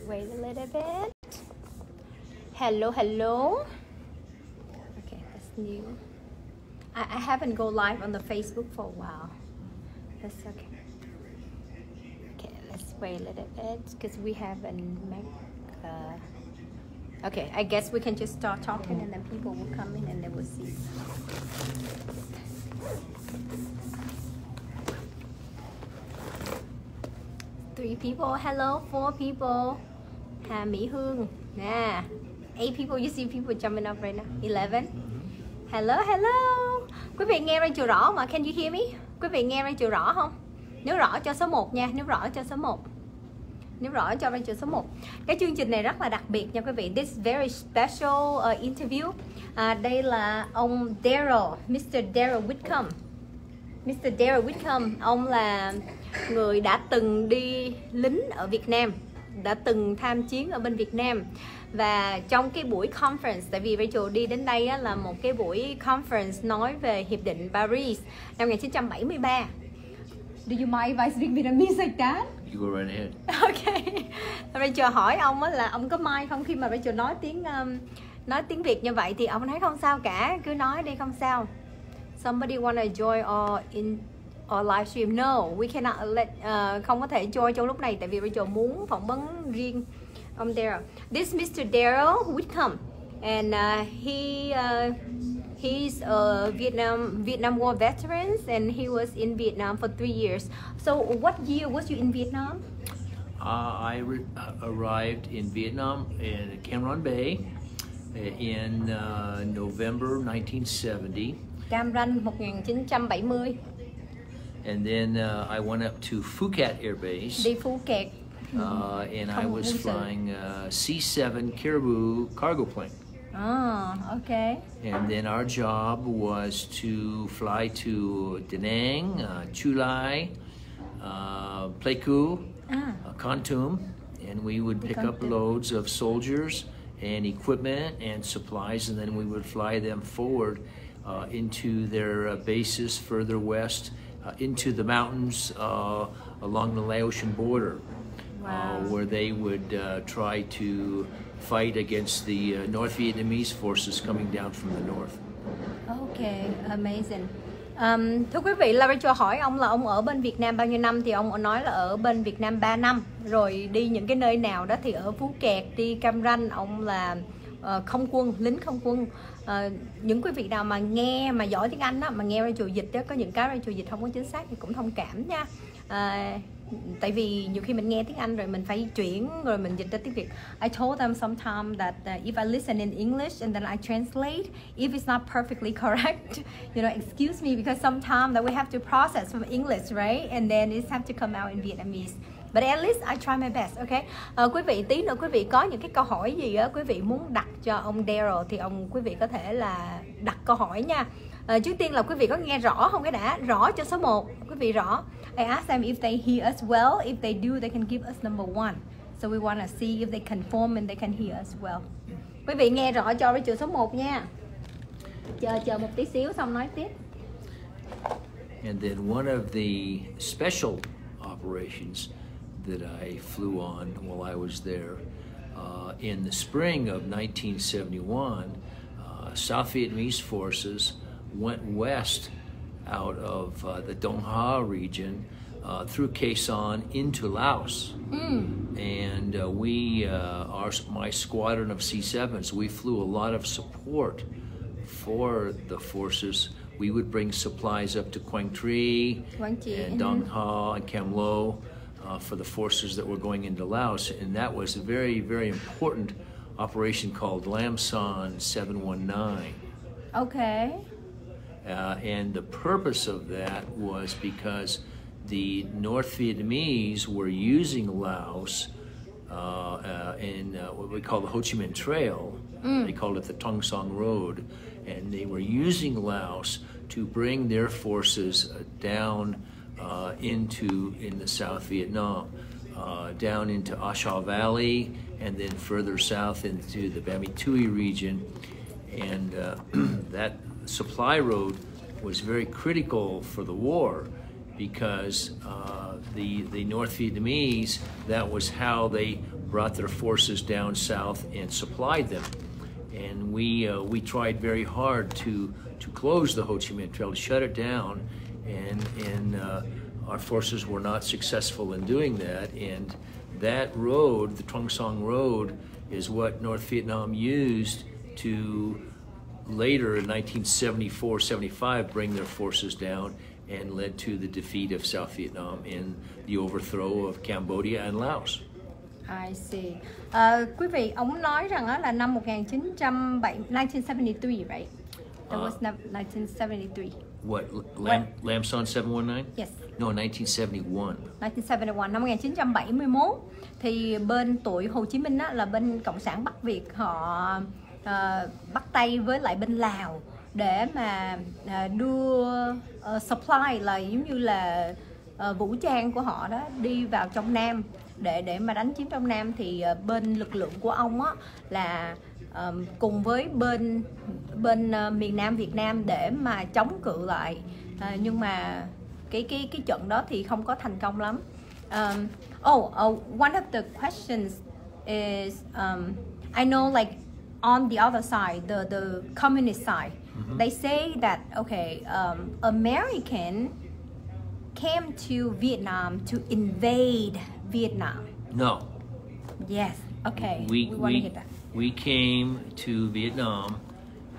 wait a little bit. Hello, hello. Okay, that's new. I haven't go live on the Facebook for a while. That's okay. Okay, let's wait a little bit because we haven't make. Okay, I guess we can just start talking and then people will come in and they will see. Three people, hello, 4 people. Hà Mỹ Hương, yeah. 8 people, you see people jumping up right now. 11. Hello, hello. Quý vị nghe Rachel rõ mà, can you hear me? Quý vị nghe Rachel rõ không? Nếu rõ cho số 1 nha, nếu rõ cho số 1. Nếu rõ cho Rachel số 1. Cái chương trình này rất là đặc biệt nha quý vị. This very special interview. Đây là ông Darrel, Mr. Darrel Whitcomb. Mr. Darrel Whitcomb, ông là người đã từng đi lính ở Việt Nam, đã từng tham chiến ở bên Việt Nam. Và trong cái buổi conference, tại vì Rachel đi đến đây á, là một cái buổi conference nói về Hiệp định Paris năm 1973. Do you mind if I speak Vietnamese like that? You go right ahead. Okay. Rachel hỏi ông á là ông có mind không, khi mà Rachel nói tiếng Việt như vậy thì ông nói không sao cả, cứ nói đi không sao. Somebody wanna join or livestream? No, we cannot let không có thể join trong lúc này tại vì Rachel muốn phỏng vấn riêng ông Darrel. This Mr. Darrel Whitcomb, and he's a Vietnam War veteran, and he was in Vietnam for 3 years. So, what year was you in Vietnam? I arrived in Vietnam in Cam Ranh Bay in November 1970. Cam Ranh 1970. And then I went up to Phuket Air Base. Đi Phuket. And I was flying C-7 Caribou cargo plane. Oh, okay. And then our job was to fly to Da Nang, Chu Lai, Pleiku, Kon Tum, and we would pick up loads of soldiers and equipment and supplies, and then we would fly them forward into their bases further west, into the mountains along the Laotian border. Wow. Where they would try to fight against the North Vietnamese forces coming down from the north. Okay, amazing. Thưa quý vị, là Rachel hỏi ông là ông ở bên Việt Nam bao nhiêu năm, thì ông nói là ở bên Việt Nam 3 năm. Rồi đi những cái nơi nào đó thì ở Phú Kẹt, đi Cam Ranh, ông là không quân, lính không quân. Những quý vị nào mà nghe mà giỏi tiếng Anh đó, mà nghe Rachel dịch đó, có những cái Rachel dịch không có chính xác thì cũng thông cảm nha. Tại vì nhiều khi mình nghe tiếng Anh rồi mình phải chuyển rồi mình dịch ra tiếng Việt. I told them sometimes that if I listen in English and then I translate, if it's not perfectly correct, you know, excuse me, because sometimes that we have to process from English, right? And then it have to come out in Vietnamese. But at least I try my best, okay? Quý vị, tí nữa quý vị có những cái câu hỏi gì á, quý vị muốn đặt cho ông Darrel thì quý vị có thể là đặt câu hỏi nha. Trước tiên là quý vị có nghe rõ không cái đã? Rõ cho số 1, quý vị rõ. I asked them if they hear us well. If they do, they can give us number 1. So we want to see if they conform and they can hear us well. Quý vị nghe rõ cho với chữ số 1 nha. Chờ một tí xíu xong nói tiếp. And then one of the special operations that I flew on while I was there in the spring of 1971, South Vietnamese forces went west out of the Dong Ha region through Khe Son into Laos. And my squadron of C-7s, we flew a lot of support for the forces. We would bring supplies up to Quang Tri and Dong Ha and Cam Lo for the forces that were going into Laos. And that was a very, very important operation called Lam Son 719. Okay. And the purpose of that was because the North Vietnamese were using Laos in what we call the Ho Chi Minh Trail. They called it the Tong Song Road. And they were using Laos to bring their forces down in the South Vietnam, down into Asha Valley, and then further south into the Bami Tui region. And that supply road was very critical for the war because the North Vietnamese, that was how they brought their forces down south and supplied them. And we tried very hard to close the Ho Chi Minh Trail, to shut it down, and our forces were not successful in doing that. And that road, the Trong Son Road, is what North Vietnam used to later in 1974-75 bring their forces down, and led to the defeat of South Vietnam and the overthrow of Cambodia and Laos. I see. Quý vị, ông nói rằng là năm 1973, right? That was 1973. What, Lam Son 719? Yes. No, 1971. 1971, năm 1971 thì bên tụi Hồ Chí Minh á, là bên Cộng sản Bắc Việt, họ bắt tay với lại bên Lào để mà đưa supply là giống như là vũ trang của họ đó đi vào trong Nam để mà đánh chiếm trong Nam. Thì bên lực lượng của ông á là cùng với bên miền Nam Việt Nam để mà chống cự lại, nhưng mà cái trận đó thì không có thành công lắm. One of the questions is I know, like, on the other side, the communist side, they say that American came to Vietnam to invade Vietnam. No. Yes. Okay. We want to hear that. We came to Vietnam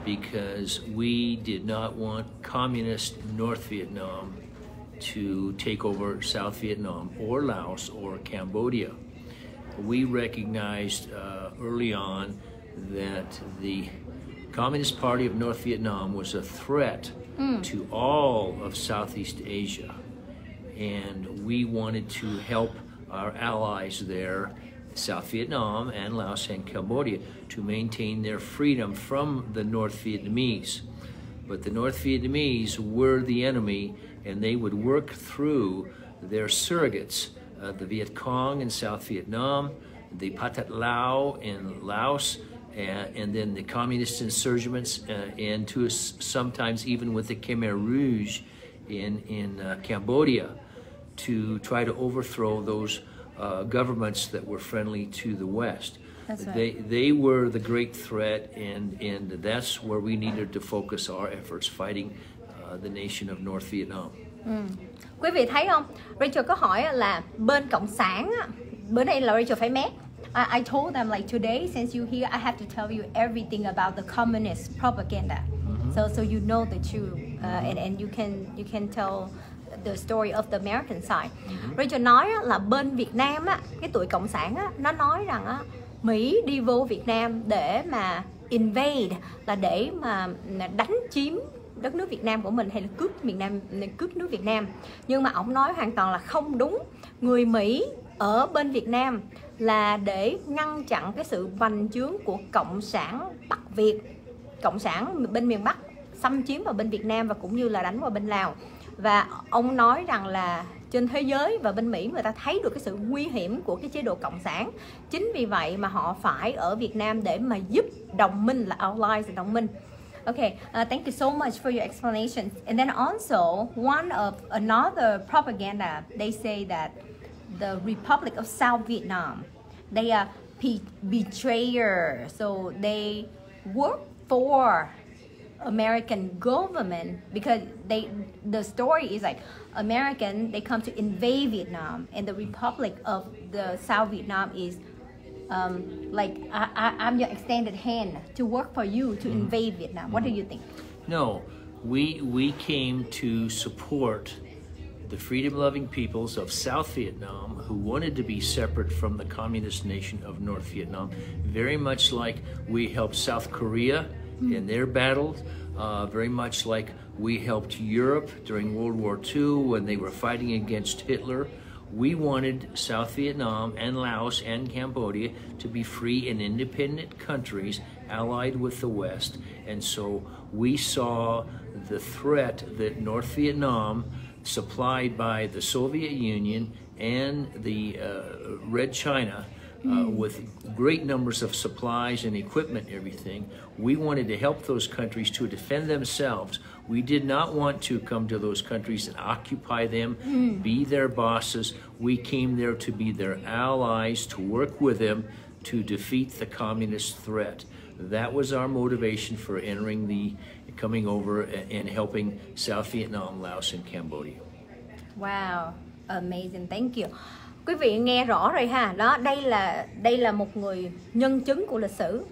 because we did not want communist North Vietnam to take over South Vietnam or Laos or Cambodia. We recognized early on that the Communist Party of North Vietnam was a threat to all of Southeast Asia, and we wanted to help our allies there, South Vietnam and Laos and Cambodia, to maintain their freedom from the North Vietnamese. But the North Vietnamese were the enemy, and they would work through their surrogates, the Viet Cong in South Vietnam, the Pathet Lao in Laos, and then the communist insurgents, and to sometimes even with the Khmer Rouge in Cambodia, to try to overthrow those governments that were friendly to the West. That's right. They were the great threat, and that's where we needed to focus our efforts, fighting the nation of North Vietnam. Quý vị thấy không? Rachel có hỏi là bên Cộng sản á, bữa nay là Rachel phải mét. I told them, like, today, since you're here, I have to tell you everything about the communist propaganda, so you know the truth, and you can tell the story of the American side. Rachel nói là bên Việt Nam á, cái tụi Cộng sản á, nó nói rằng á, Mỹ đi vô Việt Nam để mà invade, là để mà đánh chiếm đất nước Việt Nam của mình, hay là cướp nước Việt Nam. Nhưng mà ông nói hoàn toàn là không đúng. Người Mỹ ở bên Việt Nam là để ngăn chặn cái sự bành trướng của Cộng sản Bắc Việt, Cộng sản bên miền Bắc xâm chiếm vào bên Việt Nam và cũng như là đánh vào bên Lào. Và ông nói rằng là trên thế giới và bên Mỹ người ta thấy được cái sự nguy hiểm của cái chế độ Cộng sản. Chính vì vậy mà họ phải ở Việt Nam để mà giúp đồng minh, là allies, là đồng minh. Okay, thank you so much for your explanation. And then also, another propaganda, they say that the Republic of South Vietnam, they are betrayers, so they work for American government because the story is like American, they come to invade Vietnam, and the Republic of the South Vietnam is like I'm your extended hand to work for you to invade Vietnam. What do you think? No, we came to support the freedom-loving peoples of South Vietnam who wanted to be separate from the communist nation of North Vietnam, very much like we helped South Korea in their battles, very much like we helped Europe during World War II when they were fighting against Hitler. We wanted South Vietnam and Laos and Cambodia to be free and independent countries allied with the West. And so we saw the threat that North Vietnam, supplied by the Soviet Union and the Red China, with great numbers of supplies and equipment and everything. We wanted to help those countries to defend themselves We did not want to come to those countries and occupy them, be their bosses. We came there to be their allies, to work with them to defeat the communist threat. That was our motivation for coming over and helping South Vietnam, Laos, and Cambodia. Wow, amazing, thank you. Quý vị nghe rõ rồi ha. Đó, đây là một người nhân chứng của lịch sử.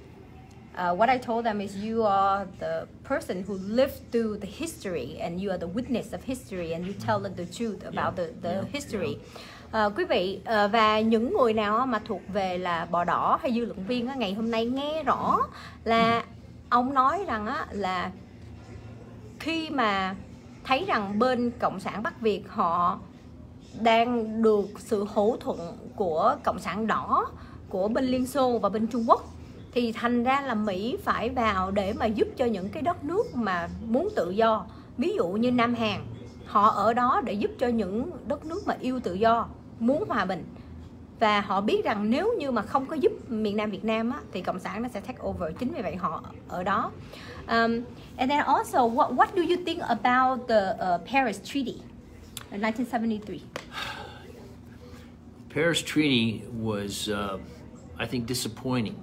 What I told them is you are the person who lived through the history and you are the witness of history and you tell them the truth about the history. Quý vị và những người nào mà thuộc về là bò đỏ hay dư luận viên ngày hôm nay nghe rõ là ông nói rằng là khi mà thấy rằng bên Cộng sản Bắc Việt họ đang được sự hỗ thuận của Cộng sản đỏ, của bên Liên Xô và bên Trung Quốc, thì thành ra là Mỹ phải vào để mà giúp cho những cái đất nước mà muốn tự do. Ví dụ như Nam Hàn, họ ở đó để giúp cho những đất nước mà yêu tự do, muốn hòa bình. Và họ biết rằng nếu như mà không có giúp miền Nam Việt Nam thì Cộng sản nó sẽ take over. Chính vì vậy họ ở đó. And then also, what do you think about the Paris Treaty in 1973? Paris Treaty was, I think, disappointing.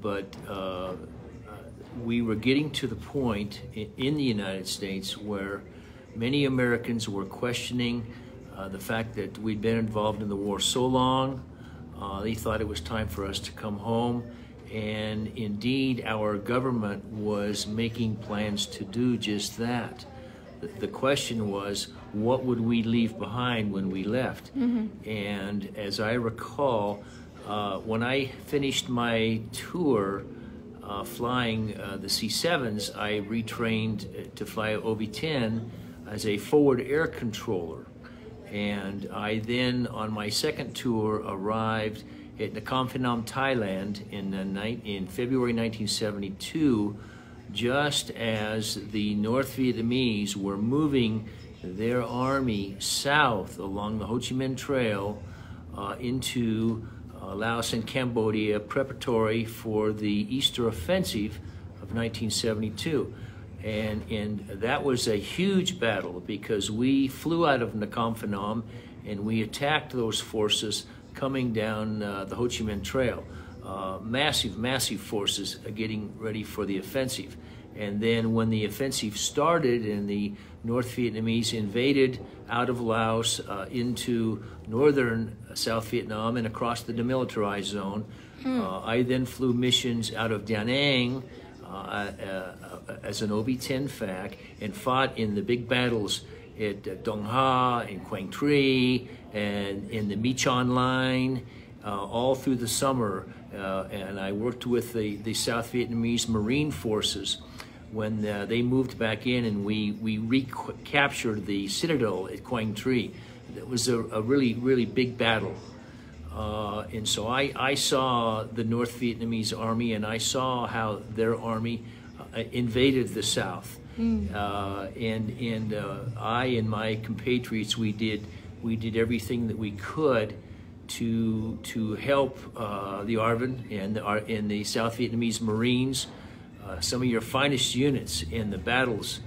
But we were getting to the point in the United States where many Americans were questioning the fact that we'd been involved in the war so long. They thought it was time for us to come home. And indeed, our government was making plans to do just that. The question was, what would we leave behind when we left? And as I recall, when I finished my tour flying the C-7s, I retrained to fly OV-10 as a forward air controller. And I then, on my second tour, arrived at Nakhon Phanom, Thailand in February 1972, just as the North Vietnamese were moving their army south along the Ho Chi Minh Trail into Laos and Cambodia, preparatory for the Easter Offensive of 1972. And that was a huge battle because we flew out of Nakhon Phanom and we attacked those forces coming down the Ho Chi Minh Trail. Massive forces getting ready for the offensive. And then when the offensive started and the North Vietnamese invaded out of Laos into northern South Vietnam and across the demilitarized zone, I then flew missions out of Da Nang as an OV-10 FAC and fought in the big battles at Dong Ha and Quang Tri and in the Michon line all through the summer. And I worked with the South Vietnamese Marine forces when they moved back in and we recaptured the citadel at Quang Tri. It was a really big battle. And so I saw the North Vietnamese army and I saw how their army invaded the South. And I and my compatriots, we did everything that we could to help the ARVN and the South Vietnamese Marines, some of your finest units in the battles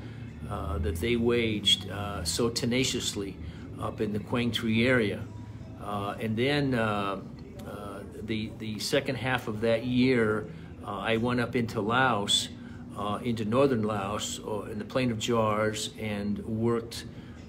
that they waged so tenaciously up in the Quang Tri area. And then the second half of that year, I went up into Laos, into northern Laos, in the Plain of Jars, and worked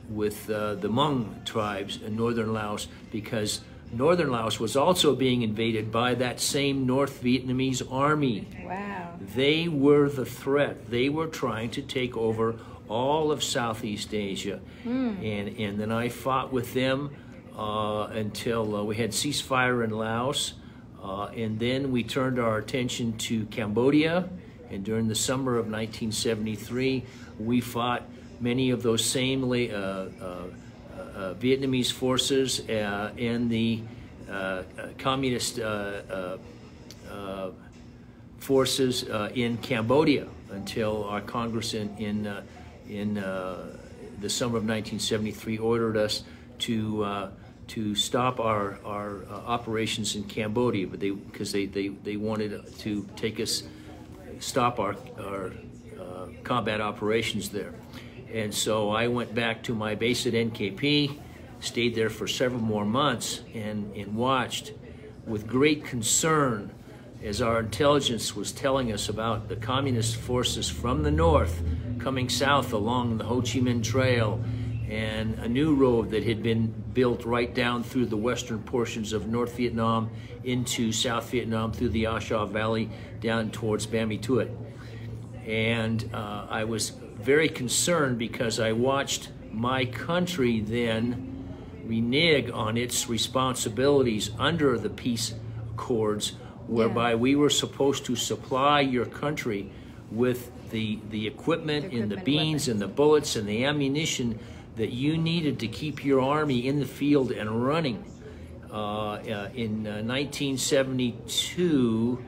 with the Hmong tribes in northern Laos because northern Laos was also being invaded by that same North Vietnamese army. Wow. They were the threat. They were trying to take over all of Southeast Asia. And then I fought with them until we had ceasefire in Laos. And then we turned our attention to Cambodia. And during the summer of 1973, we fought many of those same Vietnamese forces and the communist forces in Cambodia until our Congress in the summer of 1973 ordered us to stop our operations in Cambodia, but because they wanted to take us, stop our combat operations there. And so I went back to my base at NKP, stayed there for several more months, and watched with great concern as our intelligence was telling us about the communist forces from the north coming south along the Ho Chi Minh Trail, and a new road that had been built right down through the western portions of North Vietnam into South Vietnam through the A Shau Valley down towards Ban My Thuột. And I was very concerned because I watched my country then renege on its responsibilities under the peace accords, whereby we were supposed to supply your country with the equipment and the beans and the bullets and the ammunition that you needed to keep your army in the field and running. In 1972,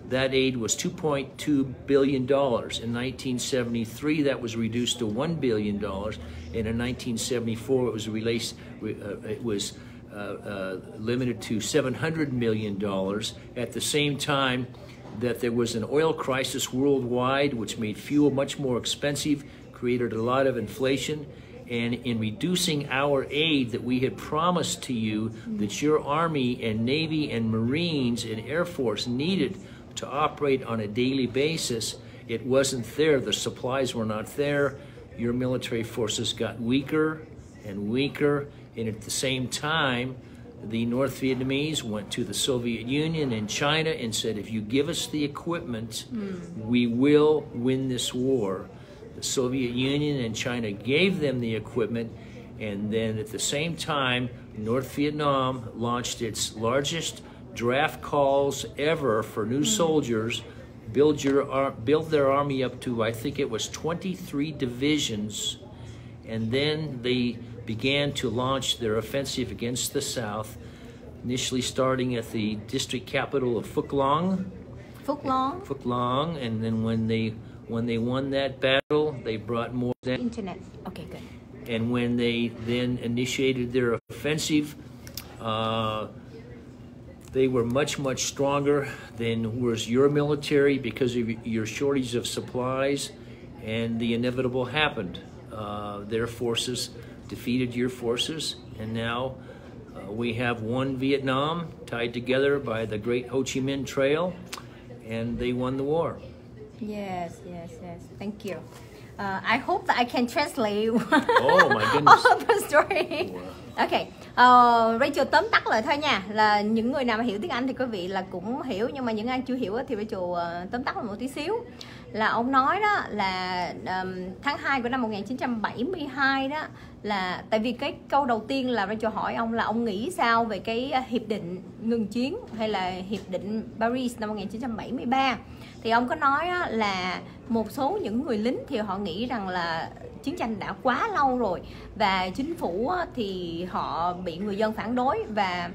that aid was $2.2 billion. In 1973, that was reduced to $1 billion. And in 1974, it was limited to $700 million. At the same time that there was an oil crisis worldwide, which made fuel much more expensive, created a lot of inflation. And in reducing our aid that we had promised to you, that your Army and Navy and Marines and Air Force needed to operate on a daily basis, it wasn't there. The supplies were not there. Your military forces got weaker and weaker. And at the same time, the North Vietnamese went to the Soviet Union and China and said, if you give us the equipment, we will win this war. The Soviet Union and China gave them the equipment, and then at the same time, North Vietnam launched its largest draft calls ever for new soldiers, build their army up to, I think it was 23 divisions, and then they began to launch their offensive against the South, initially starting at the district capital of Phuc Long, and then when they won that battle, they brought more than internet. Okay, good. And when they then initiated their offensive, they were much, much stronger than was your military because of your shortage of supplies, and the inevitable happened. Their forces defeated your forces, and now we have one Vietnam tied together by the great Ho Chi Minh Trail, and they won the war. Yes. Thank you. I hope that I can translate Oh my goodness. all of the story. Okay. Rachel tóm tắt lại thôi nha. Là những người nào mà hiểu tiếng Anh thì quý vị là cũng hiểu, nhưng mà những ai chưa hiểu thì Rachel tóm tắt lại một tí xíu. Là ông nói đó là tháng 2 của năm 1972 đó, là tại vì cái câu đầu tiên là Rachel hỏi ông là ông nghĩ sao về cái hiệp định ngừng chiến hay là hiệp định Paris năm 1973. Thì ông có nói là một số những người lính thì họ nghĩ rằng là chiến tranh đã quá lâu rồi, và chính phủ thì họ bị người dân phản đối và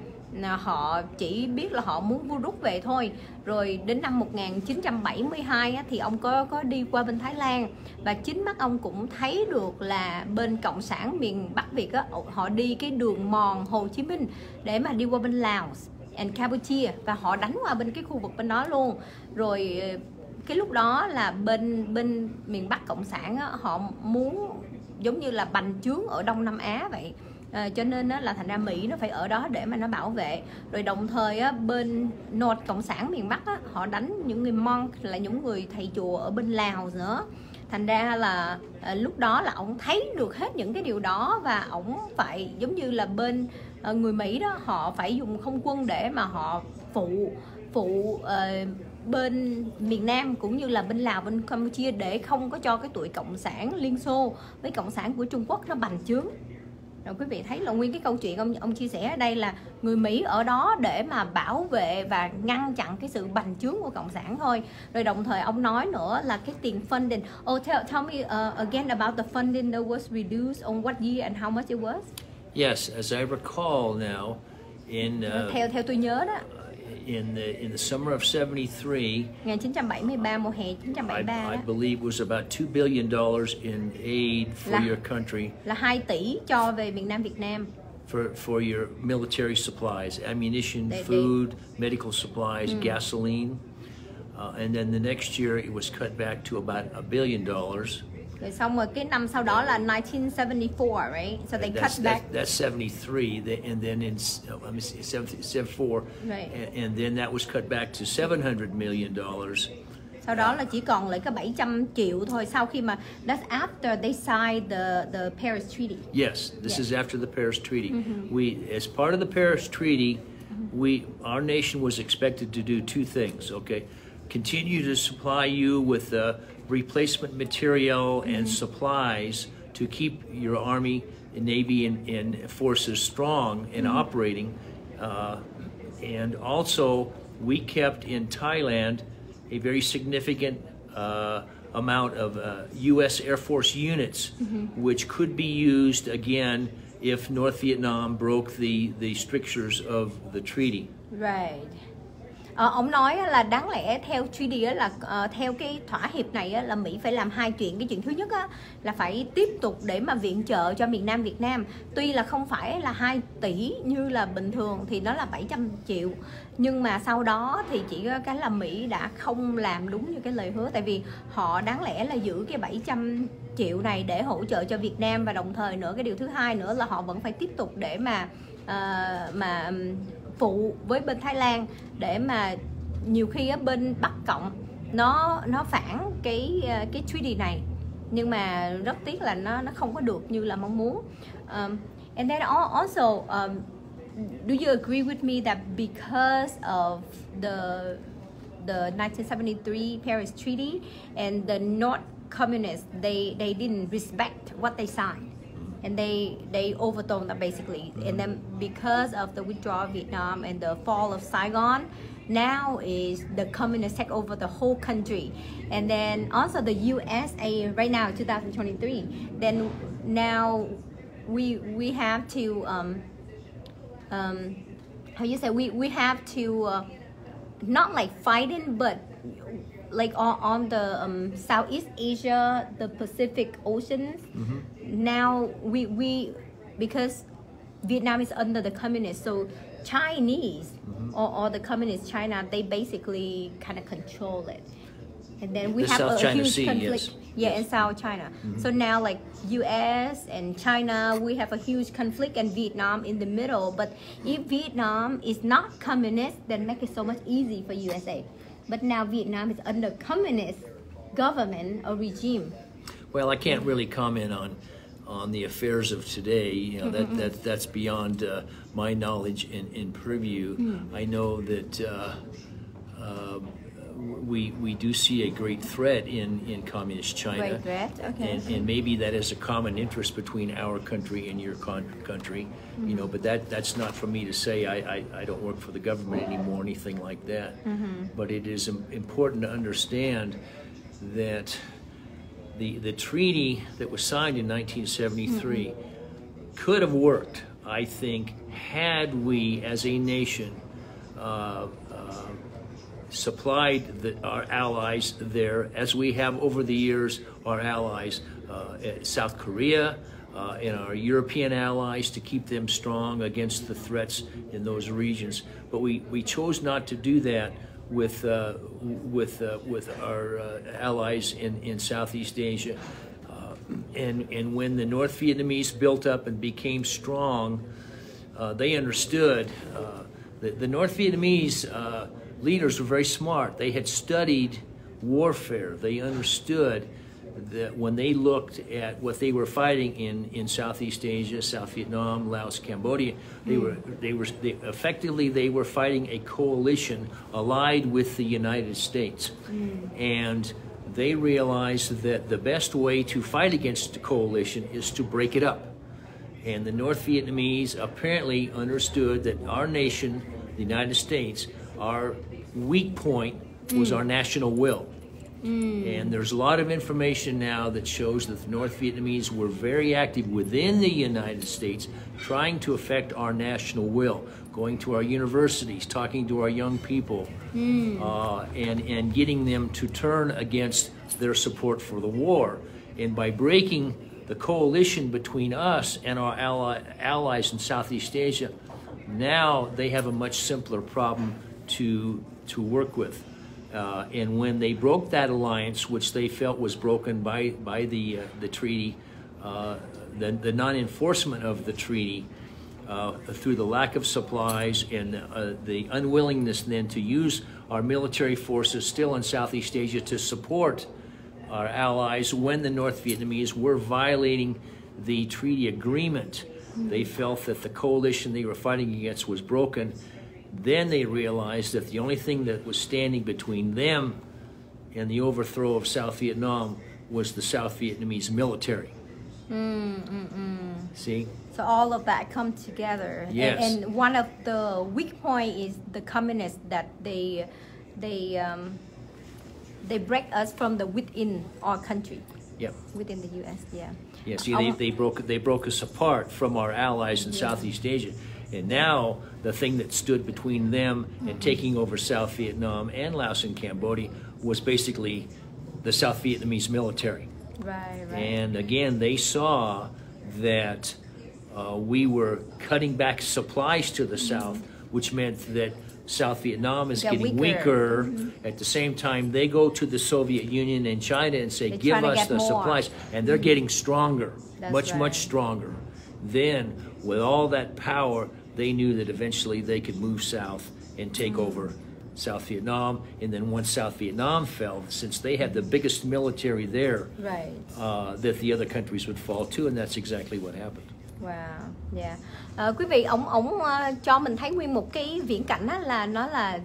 họ chỉ biết là họ muốn rút về thôi. Rồi đến năm 1972 thì ông có đi qua bên Thái Lan, và chính mắt ông cũng thấy được là bên Cộng sản miền Bắc Việt họ đi cái đường mòn Hồ Chí Minh để mà đi qua bên Lào and Campuchia, và họ đánh qua bên cái khu vực bên đó luôn. Rồi cái lúc đó là bên miền Bắc Cộng sản họ muốn giống như là bành trướng ở Đông Nam Á vậy. Cho nên là thành ra Mỹ nó phải ở đó để mà nó bảo vệ. Rồi đồng thời bên North Cộng sản miền Bắc họ đánh những người Monk, là những người thầy chùa ở bên Lào nữa. Thành ra là lúc đó là ông thấy được hết những cái điều đó, và ông phải giống như là bên người Mỹ đó, họ phải dùng không quân để mà họ phụ bên miền Nam cũng như là bên Lào, bên Campuchia, để không có cho cái tụi Cộng sản Liên Xô với Cộng sản của Trung Quốc nó bành trướng. Rồi quý vị thấy là nguyên cái câu chuyện ông chia sẻ ở đây là người Mỹ ở đó để mà bảo vệ và ngăn chặn cái sự bành trướng của Cộng sản thôi. Rồi đồng thời ông nói nữa là cái tiền funding. Tell me again about the funding that was reduced on what year and how much it was? Yes, as I recall now, in theo tôi nhớ đó. In the summer of 73, 1973, mùa hè 1973 I believe was about $2 billion in aid for your country. Là 2 tỷ cho về miền Nam Việt Nam. For your military supplies, ammunition, food, medical supplies, gasoline. And then the next year it was cut back to about $1 billion. Rồi xong rồi cái năm sau đó là 1974, right? So they cut back. That's 73, and then in 74, right. And then that was cut back to $700 million. Sau đó là chỉ còn lại có 700 triệu thôi sau khi mà that's after they signed the Paris Treaty. Yes, this is after the Paris Treaty. We, as part of the Paris Treaty, our nation was expected to do two things. Okay, continue to supply you with replacement material and supplies to keep your Army, Navy, and forces strong and operating. And also, we kept in Thailand a very significant amount of U.S. Air Force units, which could be used again if North Vietnam broke the strictures of the treaty. Right. Ông nói là đáng lẽ theo treaty là theo cái thỏa hiệp này là Mỹ phải làm hai chuyện. Cái chuyện thứ nhất là phải tiếp tục để mà viện trợ cho miền Nam Việt Nam. Tuy là không phải là 2 tỷ như là bình thường thì nó là 700 triệu. Nhưng mà sau đó thì chỉ có cái là Mỹ đã không làm đúng như cái lời hứa. Tại vì họ đáng lẽ là giữ cái 700 triệu này để hỗ trợ cho Việt Nam. Và đồng thời nữa cái điều thứ hai nữa là họ vẫn phải tiếp tục để mà phụ với bên Thái Lan để mà nhiều khi bên Bắc Cộng nó phản cái treaty này, nhưng mà rất tiếc là nó không có được như là mong muốn. And then also do you agree with me that because of the 1973 Paris Treaty and the North communists they didn't respect what they signed? And they overthrown that basically. And then because of the withdrawal of Vietnam and the fall of Saigon, now is the communists take over the whole country. And then also the USA right now, 2023. Then now we have to how you say we have to not like fighting, but like on the Southeast Asia, the Pacific Oceans. Now we because Vietnam is under the communists, so Chinese or the communist China, they basically kind of control it. And then we the have South a China huge Sea, conflict. yes. In South China. So now like US and China, we have a huge conflict, and Vietnam in the middle. But if Vietnam is not communist, then make it so much easy for USA. But now Vietnam is under communist government or regime. Well, I can't really comment on the affairs of today. You know, that's beyond my knowledge and purview. I know that we do see a great threat in communist China. Great threat, okay. And maybe that is a common interest between our country and your country. You know, but that's not for me to say. I don't work for the government anymore, anything like that. But it is important to understand that the treaty that was signed in 1973 could have worked, I think, had we as a nation supplied our allies there, as we have over the years, our allies, South Korea, and our European allies, to keep them strong against the threats in those regions. But we chose not to do that with our allies in Southeast Asia. And when the North Vietnamese built up and became strong, they understood that the North Vietnamese leaders were very smart. They had studied warfare. They understood that when they looked at what they were fighting in Southeast Asia, South Vietnam, Laos, Cambodia, they were fighting a coalition allied with the United States. And they realized that the best way to fight against the coalition is to break it up. And the North Vietnamese apparently understood that our nation, the United States, our weak point was our national will. And there's a lot of information now that shows that the North Vietnamese were very active within the United States, trying to affect our national will, going to our universities, talking to our young people, and getting them to turn against their support for the war. And by breaking the coalition between us and our allies in Southeast Asia, now they have a much simpler problem to work with. And when they broke that alliance, which they felt was broken by the treaty, the non-enforcement of the treaty, through the lack of supplies and the unwillingness then to use our military forces still in Southeast Asia to support our allies when the North Vietnamese were violating the treaty agreement. They felt that the coalition they were fighting against was broken. Then they realized that the only thing that was standing between them and the overthrow of South Vietnam was the South Vietnamese military. See? So all of that come together. Yes. And one of the weak point is the communists, that they break us from the within our country. Yep. Within the U.S. Yeah. Yeah. See, they broke us apart from our allies in Southeast Asia, and now the thing that stood between them and taking over South Vietnam and Laos and Cambodia was basically the South Vietnamese military. Right. And again, they saw that we were cutting back supplies to the South, which meant that South Vietnam is getting weaker. At the same time, they go to the Soviet Union and China and say, give us the supplies. And they're getting stronger, much stronger. Then, with all that power, they knew that eventually they could move south and take over South Vietnam. And then once South Vietnam fell, since they had the biggest military there, that the other countries would fall too, and that's exactly what happened. Wow, yeah. Quý vị, ổng cho mình thấy nguyên một cái viễn cảnh đó, là nó là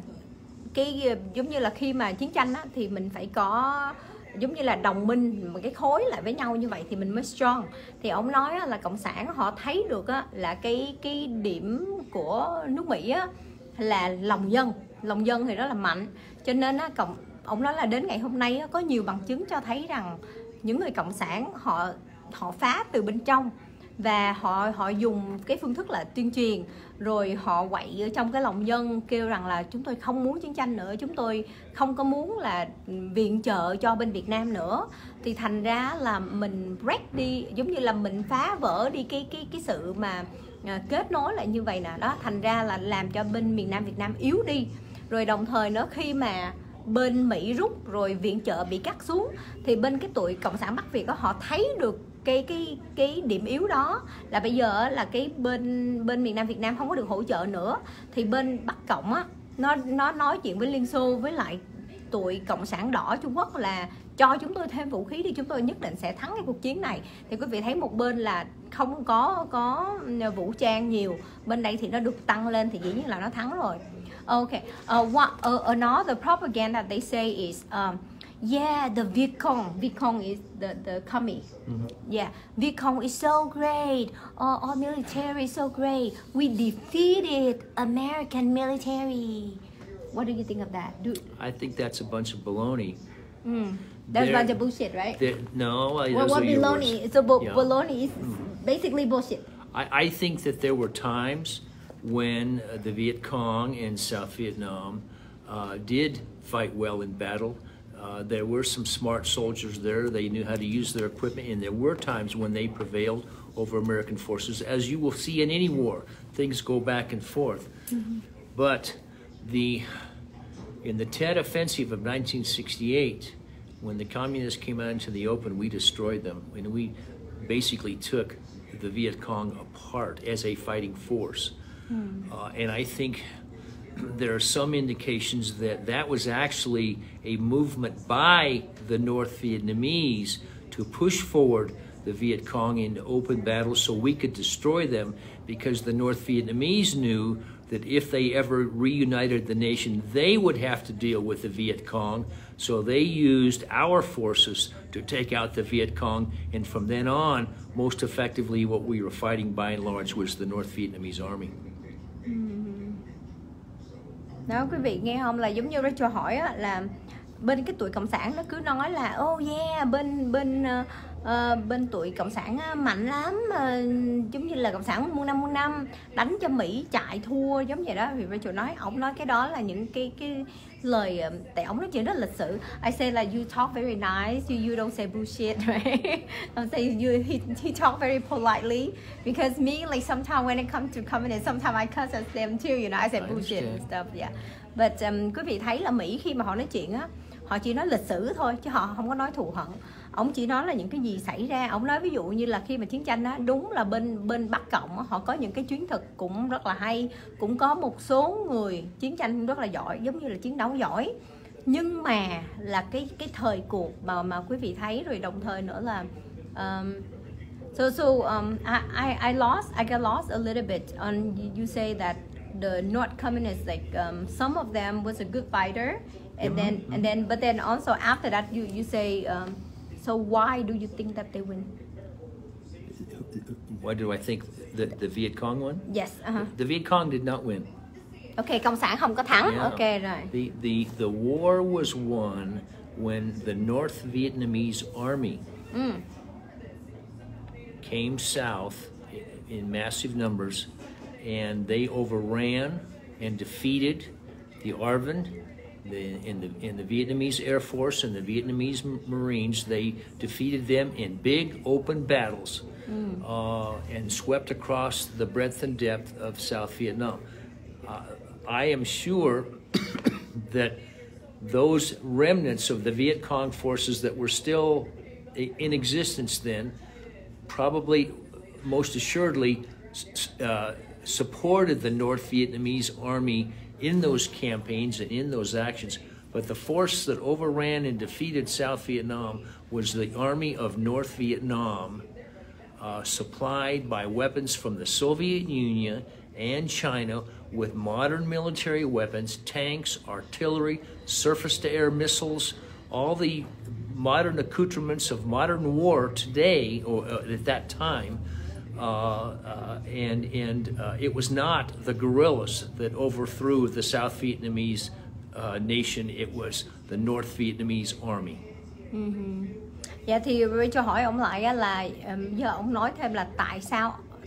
cái giống như là khi mà chiến tranh á, thì mình phải có giống như là đồng minh, một cái khối lại với nhau như vậy thì mình mới strong. Thì ổng nói là cộng sản họ thấy được á, là cái điểm của nước Mỹ á, là lòng dân thì rất là mạnh, cho nên á, ổng nói là đến ngày hôm nay á, có nhiều bằng chứng cho thấy rằng những người cộng sản họ phá từ bên trong. Và họ dùng cái phương thức là tuyên truyền, rồi họ quậy ở trong cái lòng dân, kêu rằng là chúng tôi không muốn chiến tranh nữa, chúng tôi không có muốn là viện trợ cho bên Việt Nam nữa. Thì thành ra là mình break đi, giống như là mình phá vỡ đi cái sự mà kết nối lại như vậy nè đó, thành ra là làm cho bên miền Nam Việt Nam yếu đi. Rồi đồng thời nữa, khi mà bên Mỹ rút rồi viện trợ bị cắt xuống, thì bên cái tụi cộng sản Bắc Việt đó, họ thấy được cái điểm yếu đó, là bây giờ là cái bên miền Nam Việt Nam không có được hỗ trợ nữa, thì bên Bắc Cộng á, nó nói chuyện với Liên Xô với lại tụi cộng sản đỏ Trung Quốc là cho chúng tôi thêm vũ khí thì chúng tôi nhất định sẽ thắng cái cuộc chiến này. Thì quý vị thấy một bên là không có vũ trang nhiều, bên đây thì nó được tăng lên thì dĩ nhiên là nó thắng rồi. Okay, another propaganda they say is yeah, the Viet Cong is the commie. Yeah, Viet Cong is so great. Our military is so great. We defeated American military. What do you think of that? I think that's a bunch of baloney. That's a bunch of bullshit, right? No, what baloney? So baloney is basically bullshit. I think that there were times when the Viet Cong in South Vietnam did fight well in battle. There were some smart soldiers there. They knew how to use their equipment, and there were times when they prevailed over American forces. As you will see in any war, things go back and forth. But in the Tet Offensive of 1968, when the communists came out into the open, we destroyed them, and we basically took the Viet Cong apart as a fighting force. And I think there are some indications that that was actually a movement by the North Vietnamese to push forward the Viet Cong into open battle so we could destroy them, because the North Vietnamese knew that if they ever reunited the nation, they would have to deal with the Viet Cong. So they used our forces to take out the Viet Cong, and from then on, most effectively what we were fighting by and large was the North Vietnamese army. Đó, quý vị nghe không, là giống như Rachel hỏi á, là bên cái tụi cộng sản nó cứ nói là oh yeah, bên bên tụi cộng sản mạnh lắm, giống như là cộng sản muôn năm đánh cho Mỹ chạy thua giống vậy đó. Vì Rachel nói, ổng nói cái đó là những cái lời, tại ổng nói chuyện rất lịch sử. I say là you talk very nice, you don't say bullshit, right? I'm saying he talk very politely, because me, like sometimes when it comes to communists, sometimes I cuss at them too, you know, I say bullshit and stuff, yeah. But quý vị thấy là Mỹ khi mà họ nói chuyện á, họ chỉ nói lịch sử thôi chứ họ không có nói thù hận. Ông chỉ nói là những cái gì xảy ra. Ông nói ví dụ như là khi mà chiến tranh á, đúng là bên Bắc Cộng á, họ có những cái chiến thuật cũng rất là hay, cũng có một số người chiến tranh cũng rất là giỏi, giống như là chiến đấu giỏi. Nhưng mà là cái thời cuộc mà quý vị thấy rồi, đồng thời nữa là I got lost a little bit on you say that the North communists, like some of them was a good fighter, and but then also after that you say so why do you think that they win? Why do I think the Viet Cong won? Yes. The Viet Cong did not win. Okay, cộng sản không có thắng. Yeah. Okay, rồi. The war was won when the North Vietnamese army came south in massive numbers, and they overran and defeated the ARVN. In the Vietnamese Air Force and the Vietnamese Marines, they defeated them in big open battles and swept across the breadth and depth of South Vietnam. I am sure that those remnants of the Viet Cong forces that were still in existence then probably, most assuredly, supported the North Vietnamese army in those campaigns and in those actions. But the force that overran and defeated South Vietnam was the Army of North Vietnam, supplied by weapons from the Soviet Union and China with modern military weapons, tanks, artillery, surface-to-air missiles, all the modern accoutrements of modern war today, or at that time. It was not the guerrillas that overthrew the South Vietnamese nation. It was the North Vietnamese army. Dạ thì Rachel hỏi ông lại là giờ ông nói thêm là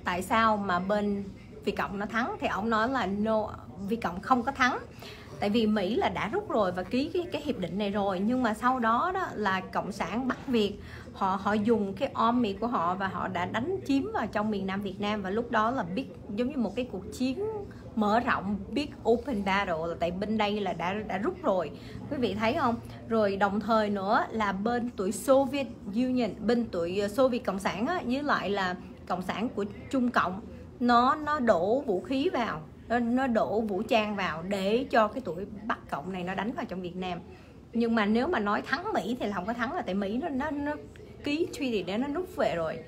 tại sao mà bên Việt Cộng nó thắng, thì ông nói là no, Việt Cộng không có thắng. Tại vì Mỹ là đã rút rồi và ký cái hiệp định này rồi, nhưng mà sau đó là cộng sản Bắc Việt họ dùng cái army của họ và họ đã đánh chiếm vào trong miền Nam Việt Nam, và lúc đó là big, giống như một cái cuộc chiến mở rộng, big open battle, là tại bên đây là đã rút rồi, quý vị thấy không? Rồi đồng thời nữa là bên tụi Soviet Union, bên tụi Xô Viết Cộng sản á, với lại là cộng sản của Trung Cộng, nó đổ vũ khí vào, nó đổ vũ trang vào để cho cái tụi Bắc Cộng này nó đánh vào trong Việt Nam. Nhưng mà nếu mà nói thắng Mỹ thì là không có thắng, là tại Mỹ nó ký treaty để nó rút về rồi.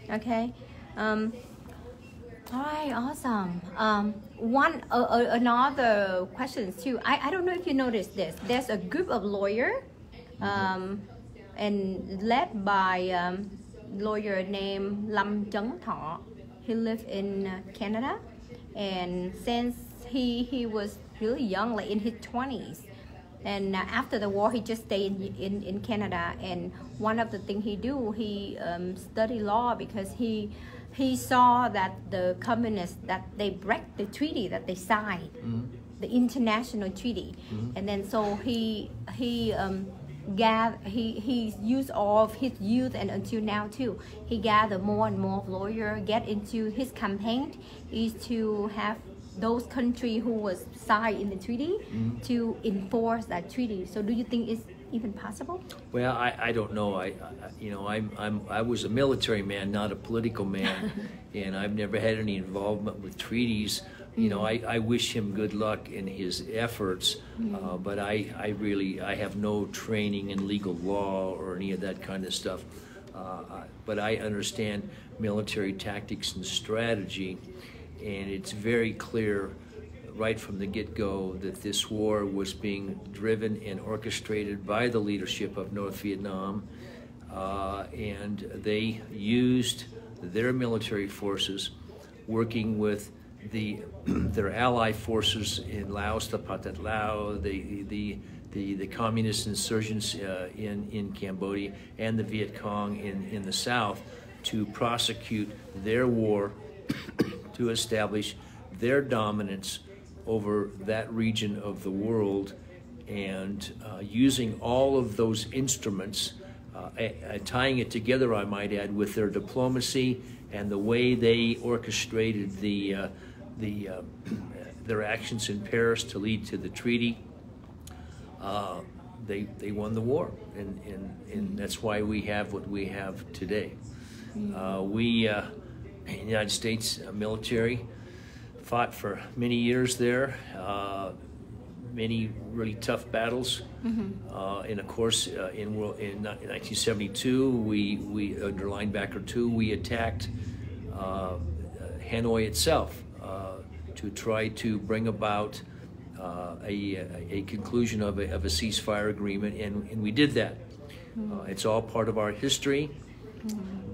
Okay. Alright, awesome. Another question too. I don't know if you noticed this. There's a group of lawyers, and led by lawyer named Lâm Chấn Thọ. He lived in Canada, and since he was really young, like in his 20s, and after the war he just stayed in Canada. And one of the things he do, he studied law, because he saw that the communists, that they break the treaty that they signed, the international treaty, and then so he used all of his youth, and until now too, he gathered more and more lawyers, get into his campaign is to have those countries who was signed in the treaty to enforce that treaty. So do you think it's even possible? Well, I don't know. I was a military man, not a political man, and I've never had any involvement with treaties. You know, I wish him good luck in his efforts, but I have no training in legal law or any of that kind of stuff. But I understand military tactics and strategy, and it's very clear right from the get-go that this war was being driven and orchestrated by the leadership of North Vietnam, and they used their military forces working with their allied forces in Laos, the Pathet Lao, the communist insurgents in Cambodia and the Viet Cong in the south to prosecute their war to establish their dominance over that region of the world, and using all of those instruments, tying it together, I might add, with their diplomacy and the way they orchestrated their actions in Paris to lead to the treaty. They won the war, and that's why we have what we have today. We, in the United States military, fought for many years there, many really tough battles, and of course, in 1972, we under Linebacker II, we attacked Hanoi itself to try to bring about a conclusion of a ceasefire agreement, and we did that. It's all part of our history,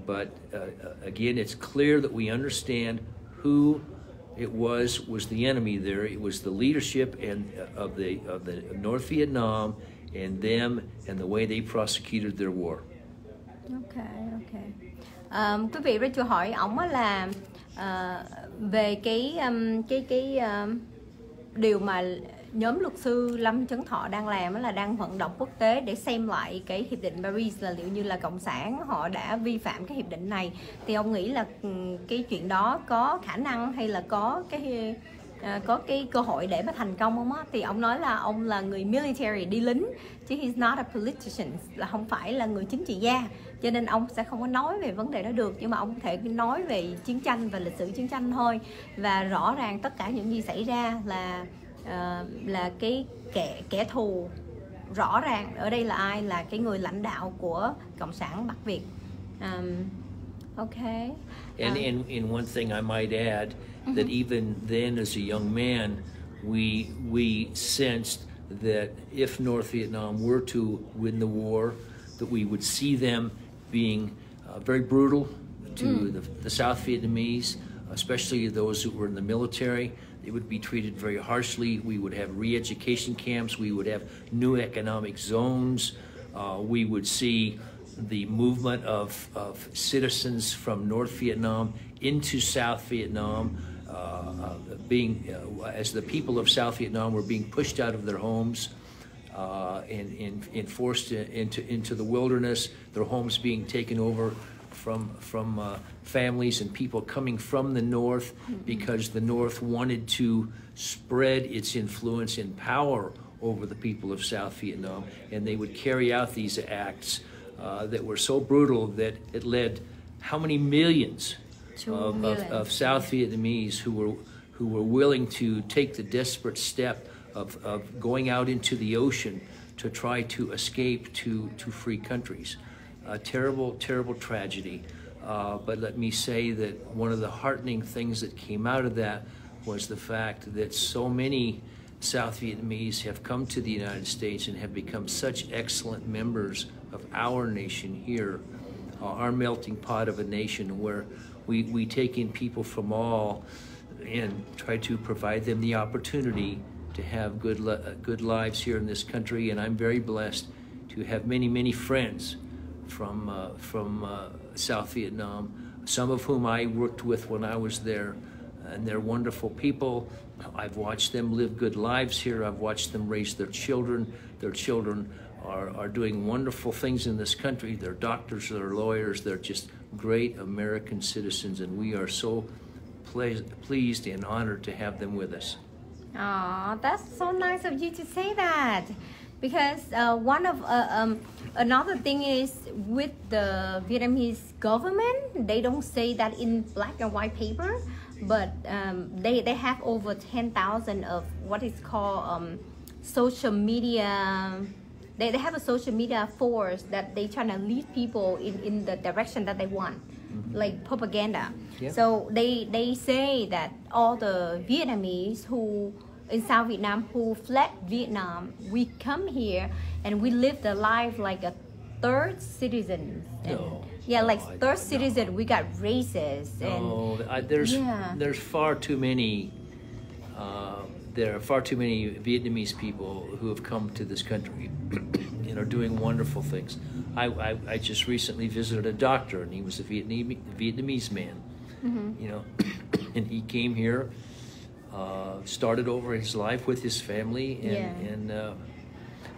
but again, it's clear that we understand who it was the enemy there. It was the leadership of the North Vietnam and them and the way they prosecuted their war. Okay. Quý vị Rachel hỏi ổng là về cái điều mà nhóm luật sư Lâm Chấn Thọ đang làm là đang vận động quốc tế để xem lại cái hiệp định Paris, là liệu như là cộng sản họ đã vi phạm cái hiệp định này. Thì ông nghĩ là cái chuyện đó có khả năng hay là có cái cơ hội để mà thành công không á? Thì ông nói là ông là người military, đi lính, chứ he's not a politician, là không phải là người chính trị gia, cho nên ông sẽ không có nói về vấn đề đó được, nhưng mà ông có thể nói về chiến tranh và lịch sử chiến tranh thôi. Và rõ ràng tất cả những gì xảy ra là cái kẻ thù rõ ràng ở đây là ai, là cái người lãnh đạo của cộng sản Bắc Việt. Okay. And one thing I might add, that even then as a young man, we sensed that if North Vietnam were to win the war, that we would see them being very brutal to the South Vietnamese, especially those who were in the military. They would be treated very harshly. We would have re-education camps. We would have new economic zones. We would see the movement of citizens from North Vietnam into South Vietnam, as the people of South Vietnam were being pushed out of their homes and forced into the wilderness, their homes being taken over from families and people coming from the North, because the North wanted to spread its influence and power over the people of South Vietnam, and they would carry out these acts that were so brutal that it led how many millions of South Vietnamese who were willing to take the desperate step of going out into the ocean to try to escape to free countries. A terrible, terrible tragedy. But let me say that one of the heartening things that came out of that was the fact that so many South Vietnamese have come to the United States and have become such excellent members of our nation here, our melting pot of a nation where we take in people from all and try to provide them the opportunity to have good lives here in this country. And I'm very blessed to have many, many friends from South Vietnam, some of whom I worked with when I was there, and they're wonderful people. I've watched them live good lives here. I've watched them raise their children. Their children are doing wonderful things in this country. They're doctors, they're lawyers, they're just great American citizens, and we are so pleased and honored to have them with us. Oh, that's so nice of you to say that. Because one of another thing is with the Vietnamese government, they don't say that in black and white paper, but they have over 10,000 of what is called social media. They have a social media force that they try to lead people in the direction that they want, like propaganda. Yeah. So they say that all the Vietnamese who in South Vietnam who fled Vietnam, we come here and we live the life like a third citizen. Third citizen. We got races. There's far too many there are far too many Vietnamese people who have come to this country and are doing wonderful things. I just recently visited a doctor, and he was a Vietnamese man, you know, and he came here, started over his life with his family, and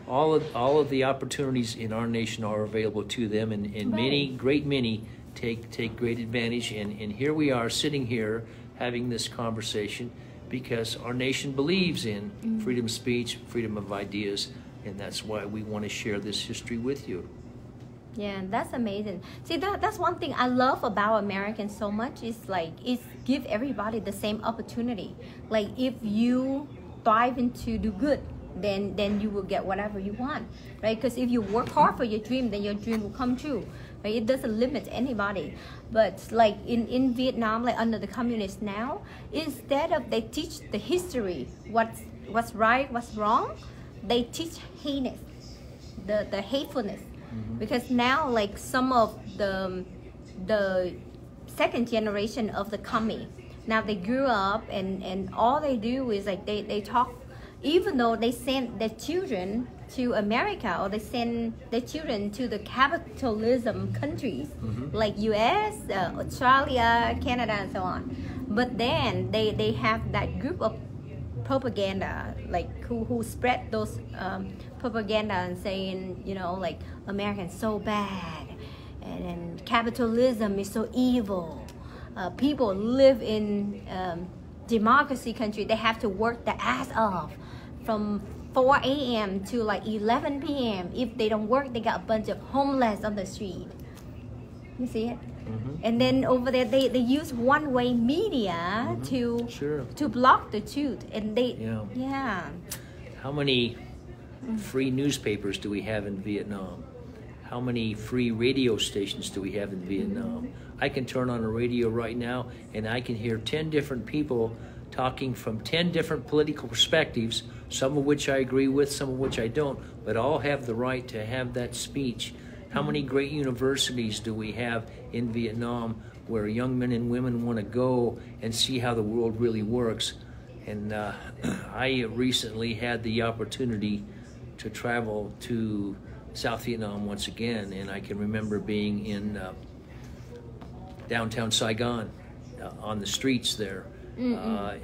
all of the opportunities in our nation are available to them, and many take great advantage. And here we are sitting here having this conversation because our nation believes in freedom of speech, freedom of ideas, and that's why we want to share this history with you. Yeah, that's amazing. See, that's one thing I love about Americans so much is like, it's give everybody the same opportunity. Like if you dive into do good, then you will get whatever you want, right? Because if you work hard for your dream, then your dream will come true, right? It doesn't limit anybody. But like in Vietnam, like under the communists now, instead of they teach the history, what's right, what's wrong, they teach heinous, the hatefulness. Because now like some of the second generation of the commie, now they grew up and all they do is like they talk, even though they send their children to America or they send their children to the capitalism countries like US, Australia, Canada, and so on. But then they have that group of propaganda, like who spread those propaganda and saying, you know, like Americans so bad and capitalism is so evil. People live in democracy country. They have to work their ass off from 4 a.m. to like 11 p.m. If they don't work, they got a bunch of homeless on the street. You see it? And then over there, they use one-way media to block the truth. And they, How many free newspapers do we have in Vietnam? How many free radio stations do we have in Vietnam? I can turn on a radio right now and I can hear 10 different people talking from 10 different political perspectives, some of which I agree with, some of which I don't, but all have the right to have that speech. How many great universities do we have in Vietnam where young men and women want to go and see how the world really works? And I recently had the opportunity to travel to South Vietnam once again, and I can remember being in downtown Saigon, on the streets there,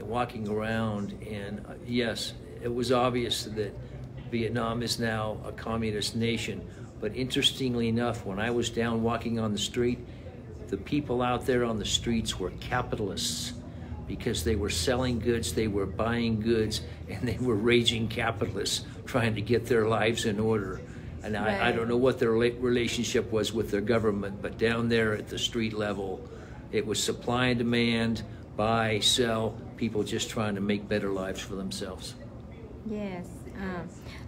walking around, and yes, it was obvious that Vietnam is now a communist nation. But interestingly enough, when I was down walking on the street, the people out there on the streets were capitalists because they were selling goods, they were buying goods, and they were raging capitalists trying to get their lives in order. And I don't know what their relationship was with their government, but down there at the street level, it was supply and demand, buy, sell, people just trying to make better lives for themselves. Yes.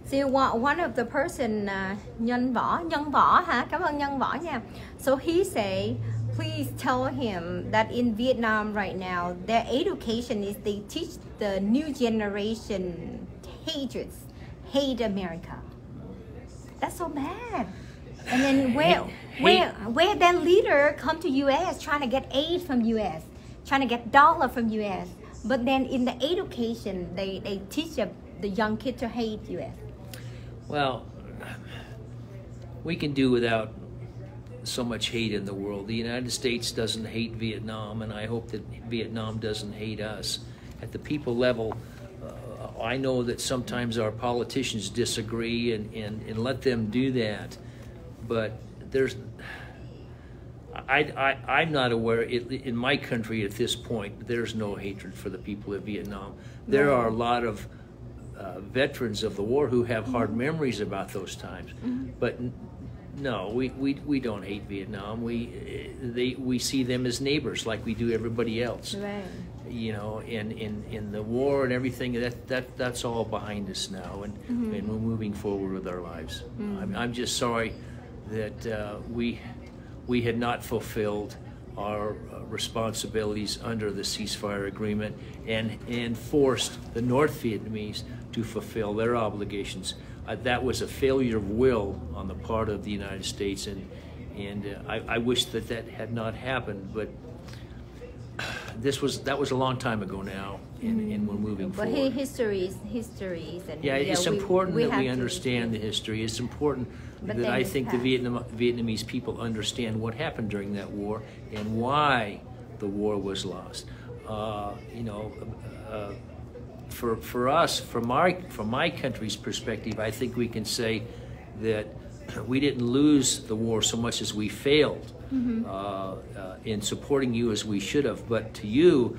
See, one of the person, Nhân Võ hả? Cảm ơn Nhân Võ nha. So he say, please tell him that in Vietnam right now, their education is they teach the new generation hate America. That's so bad. And then where their leader come to US trying to get aid from US, trying to get dollar from US, but then in the education they teach the young kid to hate US. Well, we can do without so much hate in the world. The United States doesn't hate Vietnam, and I hope that Vietnam doesn't hate us. At the people level, I know that sometimes our politicians disagree, and let them do that. But I'm not aware, in my country at this point, there's no hatred for the people of Vietnam. There are a lot of veterans of the war who have hard memories about those times. But no, we don't hate Vietnam. We see them as neighbors like we do everybody else. Right. You know, in the war and everything, that's all behind us now, and we're moving forward with our lives. I'm just sorry that we had not fulfilled our responsibilities under the ceasefire agreement and forced the North Vietnamese to fulfill their obligations. That was a failure of will on the part of the United States, and I wish that had not happened, but that was a long time ago now, and we're moving But forward. histories, and It's important that we have understand the history. It's important But that then I it's think the past. Vietnamese people understand what happened during that war and why the war was lost. For us, from my country's perspective, I think we can say that we didn't lose the war so much as we failed in supporting you as we should have. But to you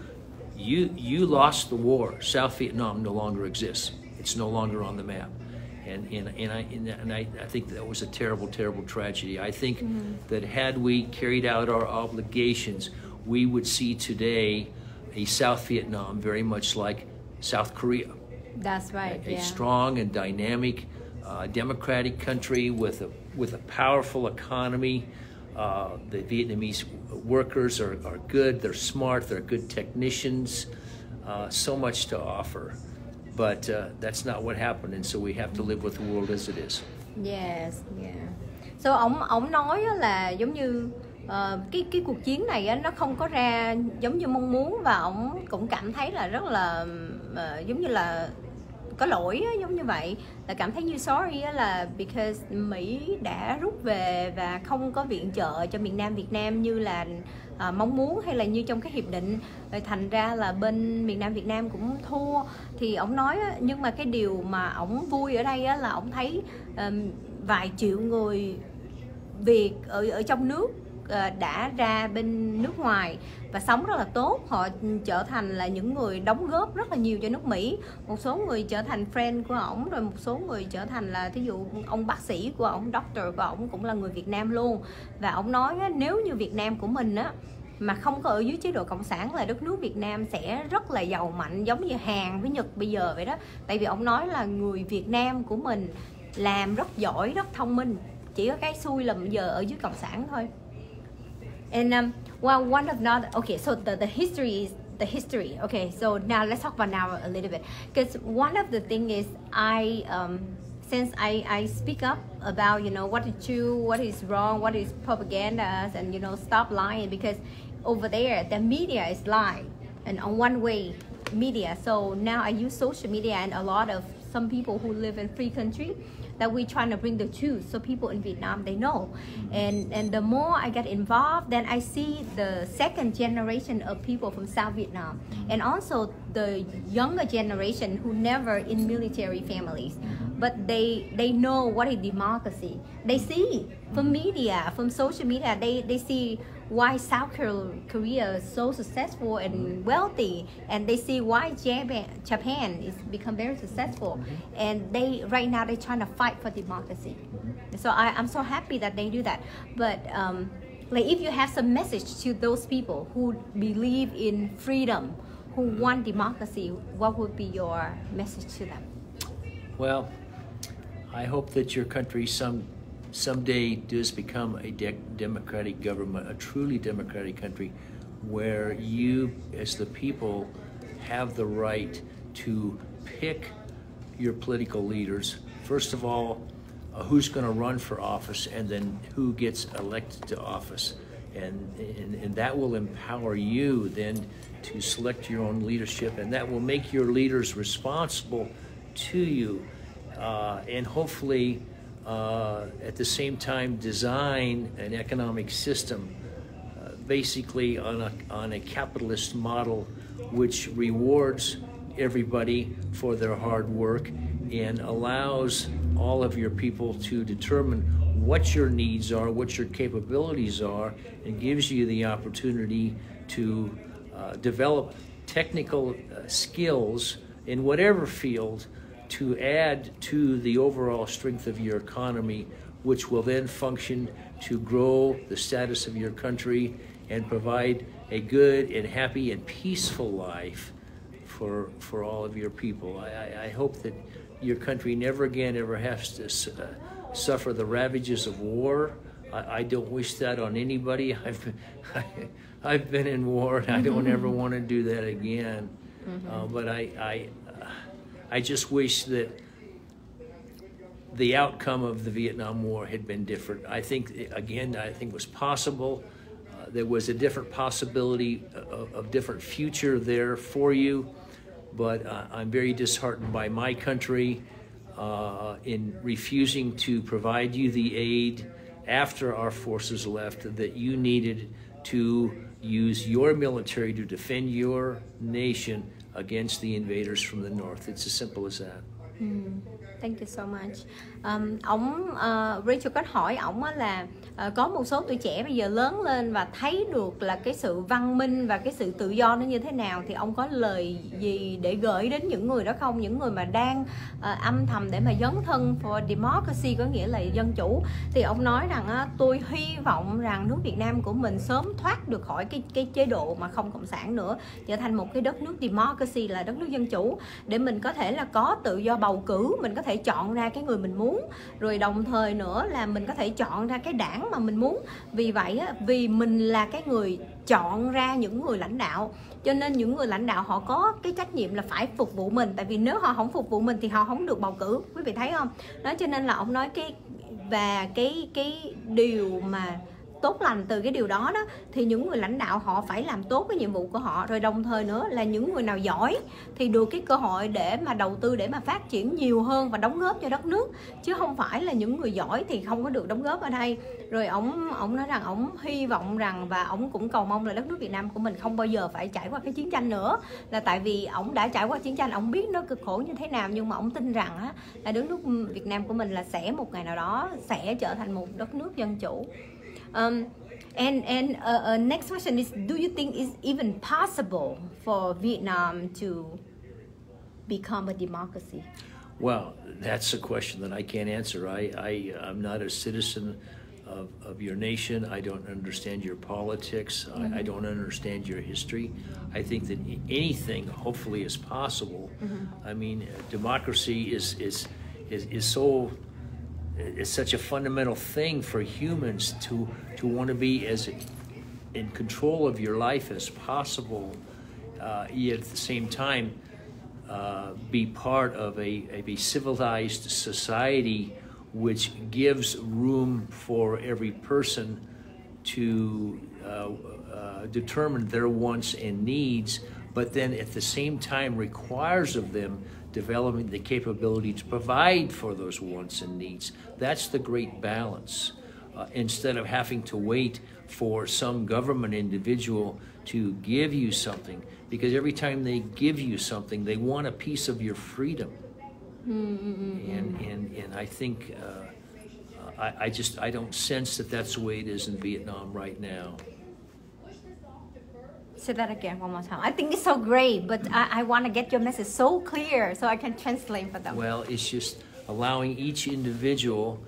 lost the war. South Vietnam no longer exists. It's no longer on the map. And I think that was a terrible, terrible tragedy. I think that had we carried out our obligations, we would see today a South Vietnam very much like South Korea. That's right. A strong and dynamic, democratic country with a powerful economy. The Vietnamese workers are good. They're smart. They're good technicians. So much to offer. But that's not what happened, and so we have to live with the world as it is. Yes, yeah. So ông nói á là giống như cái cuộc chiến này á, nó không có ra giống như mong muốn, và ông cũng cảm thấy là rất là giống như là có lỗi á, giống như vậy, là cảm thấy như sorry á, là because Mỹ đã rút về và không có viện trợ cho miền Nam Việt Nam như là mong muốn hay là như trong cái hiệp định, rồi thành ra là bên miền Nam Việt Nam cũng thua. Thì ông nói á, nhưng mà cái điều mà ông vui ở đây á, là ông thấy vài triệu người Việt ở trong nước đã ra bên nước ngoài và sống rất là tốt. Họ trở thành là những người đóng góp rất là nhiều cho nước Mỹ. Một số người trở thành friend của ổng, rồi một số người trở thành là thí dụ ông bác sĩ của ổng, doctor của ổng cũng là người Việt Nam luôn. Và ổng nói á, nếu như Việt Nam của mình á mà không có ở dưới chế độ cộng sản là đất nước Việt Nam sẽ rất là giàu mạnh, giống như Hàn với Nhật bây giờ vậy đó. Tại vì ông nói là người Việt Nam của mình làm rất giỏi, rất thông minh, chỉ có cái xui là bây giờ ở dưới cộng sản thôi. And well, one of not okay. So the history is the history. Okay, so now let's talk about now a little bit, because one of the thing is since I speak up about what is true, what is wrong, what is propaganda, and stop lying, because over there the media is lying and on one way media. So now I use social media and a lot of some people who live in free country, that we're trying to bring the truth so people in Vietnam, they know. And the more I get involved, then I see the second generation of people from South Vietnam, and also the younger generation who never in military families, but they know what is democracy. They see from media, from social media, they see why South Korea is so successful and wealthy, and they see why Japan is become very successful, and right now they're trying to fight for democracy. So I'm so happy that they do that. But like, if you have some message to those people who believe in freedom, who want democracy, what would be your message to them? Well, I hope that your country someday does become a democratic government, a truly democratic country, where you, as the people, have the right to pick your political leaders. First of all, who's going to run for office, and then who gets elected to office. And that will empower you then to select your own leadership, and that will make your leaders responsible to you, and hopefully at the same time design an economic system basically on a capitalist model, which rewards everybody for their hard work and allows all of your people to determine what your needs are, what your capabilities are, and gives you the opportunity to develop technical skills in whatever field to add to the overall strength of your economy, which will then function to grow the status of your country and provide a good and happy and peaceful life for all of your people. I hope that your country never again ever has to suffer the ravages of war. I don't wish that on anybody. I've been in war, and I don't ever want to do that again. But I just wish that the outcome of the Vietnam War had been different. I think it was possible. there was a different possibility of different future there for you, but I'm very disheartened by my country in refusing to provide you the aid after our forces left that you needed to use your military to defend your nation against the invaders from the north. It's as simple as that. Thank you so much. Rachel có hỏi ổng là có một số tuổi trẻ bây giờ lớn lên và thấy được là cái sự văn minh và cái sự tự do nó như thế nào, thì ông có lời gì để gửi đến những người đó không? Những người mà đang âm thầm để mà dấn thân for democracy, có nghĩa là dân chủ. Thì ông nói rằng tôi hy vọng rằng nước Việt Nam của mình sớm thoát được khỏi cái chế độ mà không cộng sản nữa, trở thành một cái đất nước democracy, là đất nước dân chủ, để mình có thể là có tự do bầu cử, mình có thể chọn ra cái người mình muốn, rồi đồng thời nữa là mình có thể chọn ra cái đảng mà mình muốn. Vì vậy vì mình là cái người chọn ra những người lãnh đạo, cho nên những người lãnh đạo họ có cái trách nhiệm là phải phục vụ mình, tại vì nếu họ không phục vụ mình thì họ không được bầu cử. Quý vị thấy không? Đó, cho nên là ông nói cái điều mà tốt lành từ cái điều đó thì những người lãnh đạo họ phải làm tốt cái nhiệm vụ của họ, rồi đồng thời nữa là những người nào giỏi thì được cái cơ hội để mà đầu tư, để mà phát triển nhiều hơn và đóng góp cho đất nước, chứ không phải là những người giỏi thì không có được đóng góp ở đây. Rồi ông nói rằng ông hy vọng rằng, và ông cũng cầu mong là đất nước Việt Nam của mình không bao giờ phải trải qua cái chiến tranh nữa, là tại vì ông đã trải qua chiến tranh, ông biết nó cực khổ như thế nào, nhưng mà ông tin rằng là đất nước Việt Nam của mình là sẽ một ngày nào đó sẽ trở thành một đất nước dân chủ. Next question is, do you think it's even possible for Vietnam to become a democracy? Well, that's a question that I can't answer. I'm not a citizen of your nation. I don't understand your politics. I don't understand your history. I think that anything, hopefully, is possible. I mean, democracy is so. It's such a fundamental thing for humans to want to be as in control of your life as possible, yet at the same time be part of a civilized society which gives room for every person to determine their wants and needs, but then at the same time requires of them developing the capability to provide for those wants and needs. That's the great balance. Instead of having to wait for some government individual to give you something, because every time they give you something, they want a piece of your freedom. And I think I don't sense that that's the way it is in Vietnam right now. Say that again one more time. I think it's so great, but I want to get your message so clear so I can translate for them. Well, it's just allowing each individual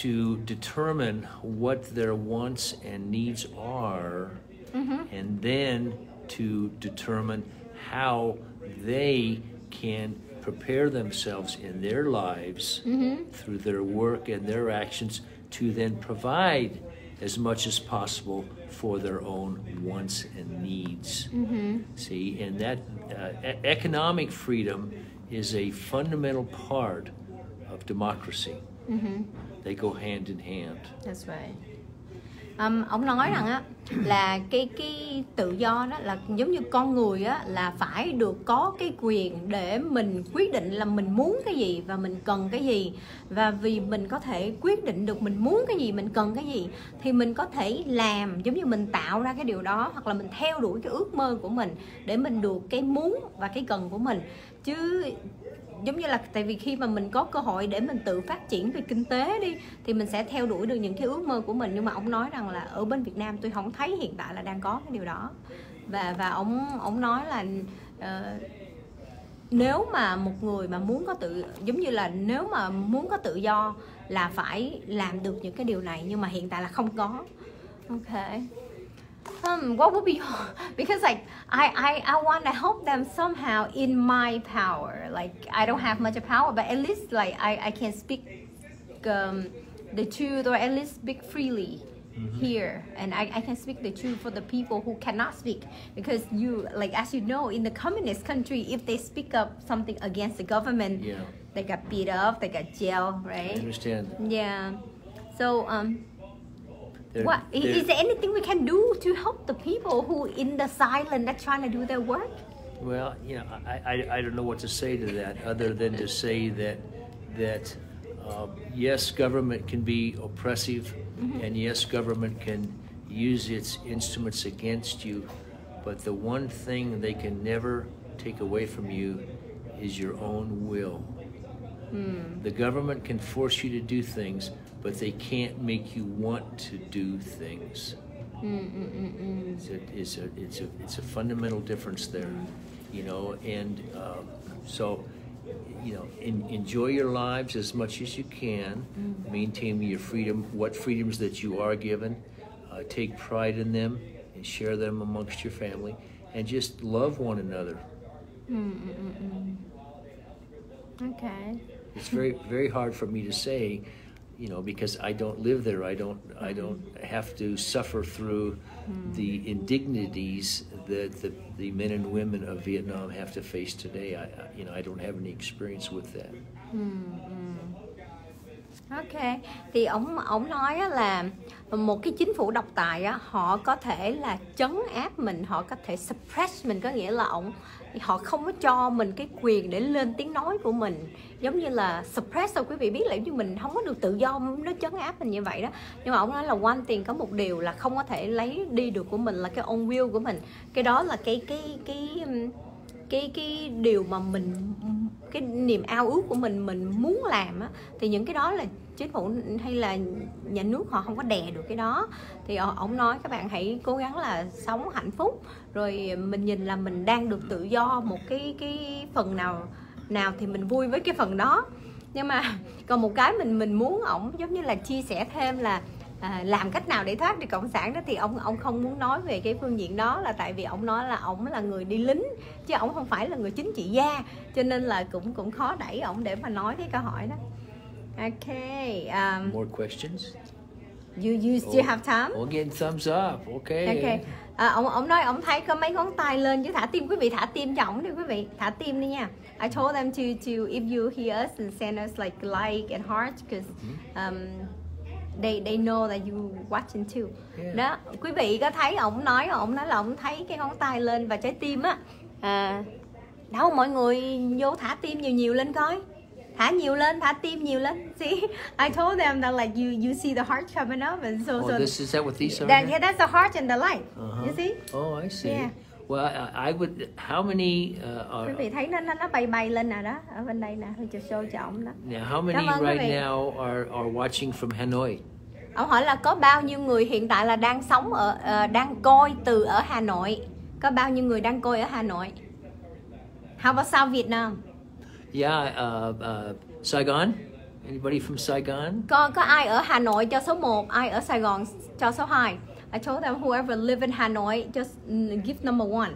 to determine what their wants and needs are, and then to determine how they can prepare themselves in their lives through their work and their actions to then provide as much as possible for their own wants and needs. See, and that economic freedom is a fundamental part of democracy. They go hand in hand. That's right. Ông nói rằng là cái tự do đó là giống như con người là phải được có cái quyền để mình quyết định là mình muốn cái gì và mình cần cái gì, và vì mình có thể quyết định được mình muốn cái gì, mình cần cái gì, thì mình có thể làm, giống như mình tạo ra cái điều đó, hoặc là mình theo đuổi cái ước mơ của mình để mình được cái muốn và cái cần của mình. Chứ giống như là tại vì khi mà mình có cơ hội để mình tự phát triển về kinh tế đi, thì mình sẽ theo đuổi được những cái ước mơ của mình. Nhưng mà ông nói rằng là ở bên Việt Nam tôi không thấy hiện tại là đang có cái điều đó. Và ông nói là nếu mà một người mà muốn có giống như là nếu mà muốn có tự do là phải làm được những cái điều này, nhưng mà hiện tại là không có. Okay. What would be, because like I want to help them somehow in my power. Like I don't have much power, but at least like I can speak the truth, or at least speak freely here, and I can speak the truth for the people who cannot speak, because you, like, as you know, in the communist country, if they speak up something against the government, they got beat up, they got jailed, right? I understand. Yeah. So What is there anything we can do to help the people who in the silent are trying to do their work? Well, you know, I don't know what to say to that other than to say that yes, government can be oppressive, and yes, government can use its instruments against you, but the one thing they can never take away from you is your own will. The government can force you to do things, but they can't make you want to do things. It's a fundamental difference there, you know, and so, you know, enjoy your lives as much as you can, maintain your freedom, what freedoms that you are given, take pride in them and share them amongst your family, and just love one another. Okay. It's very, very hard for me to say, you know, because I don't live there. I don't have to suffer through the indignities that the men and women of Vietnam have to face today. You know, I don't have any experience with that. Ok, thì ông nói á là một cái chính phủ độc tài á, họ có thể là trấn áp mình, họ có thể suppress mình, có nghĩa là họ không có cho mình cái quyền để lên tiếng nói của mình, giống như là suppress. Sao quý vị biết là như mình không có được tự do, nó trấn áp mình như vậy đó. Nhưng mà ông nói là one thing, có một điều là không có thể lấy đi được của mình là cái own will của mình. Cái đó là cái điều mà mình, cái niềm ao ước của mình muốn làm á, thì những cái đó là chính phủ hay là nhà nước họ không có đè được cái đó. Thì ông nói các bạn hãy cố gắng là sống hạnh phúc, rồi mình nhìn là mình đang được tự do một cái phần nào thì mình vui với cái phần đó. Nhưng mà còn một cái mình muốn ổng giống như là chia sẻ thêm là làm cách nào để thoát đi cộng sản đó, thì ông không muốn nói về cái phương diện đó, là tại vì ông nói là ông là người đi lính chứ ông không phải là người chính trị gia, cho nên là cũng khó đẩy ông để mà nói cái câu hỏi đó. Okay. More questions? You still have time? We'll get thumbs up. Okay. Okay. Ông nói ông thấy có mấy ngón tay lên chứ thả tim, quý vị thả tim cho ổng đi quý vị, thả tim đi nha. I told them to if you hear us and send us like and heart, because they know that you watching too. Yeah. Đó, quý vị có thấy ổng nói là ổng thấy cái ngón tay lên và trái tim á. Đâu mọi người vô thả tim nhiều lên coi. Thả nhiều lên, thả tim nhiều lên. See, I told them that like you see the heart coming up, and so is that what these are? Yeah, that's the heart and the light. You see? Oh, I see. Yeah. Well, I would. How many quý vị thấy nó bay lên nè đó, ở bên đây nè, tôi show cho ông đó. Now, how many right now are watching from Hanoi? Ông hỏi là có bao nhiêu người hiện tại là đang sống đang coi từ ở Hà Nội? Có bao nhiêu người đang coi ở Hà Nội? How about South Vietnam? Yeah, Saigon. Anybody from Saigon? Có ai ở Hà Nội cho số 1, ai ở Sài Gòn cho số 2. I told them whoever live in Hanoi just give number 1.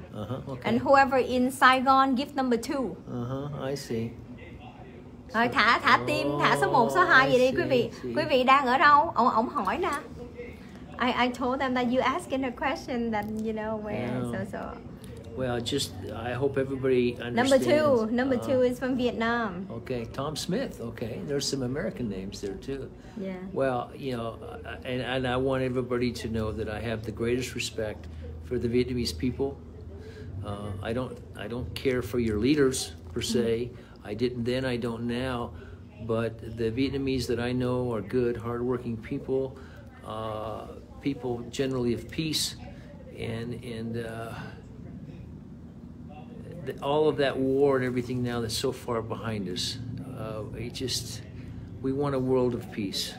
Okay. And whoever in Saigon give number 2. I see. Rồi thả tim, thả số 1, số 2 vậy đi quý vị. Quý vị đang ở đâu? Ông hỏi nè. I told them that you asking a question that you know where so. Well, I hope everybody understands. Number two is from Vietnam. Okay, Tom Smith. Okay, there's some American names there too. Yeah. Well, you know, and I want everybody to know that I have the greatest respect for the Vietnamese people. I don't care for your leaders per se. I didn't then, I don't now. But the Vietnamese that I know are good, hardworking people, people generally of peace, and all of that war and everything now that's so far behind us. We want a world of peace.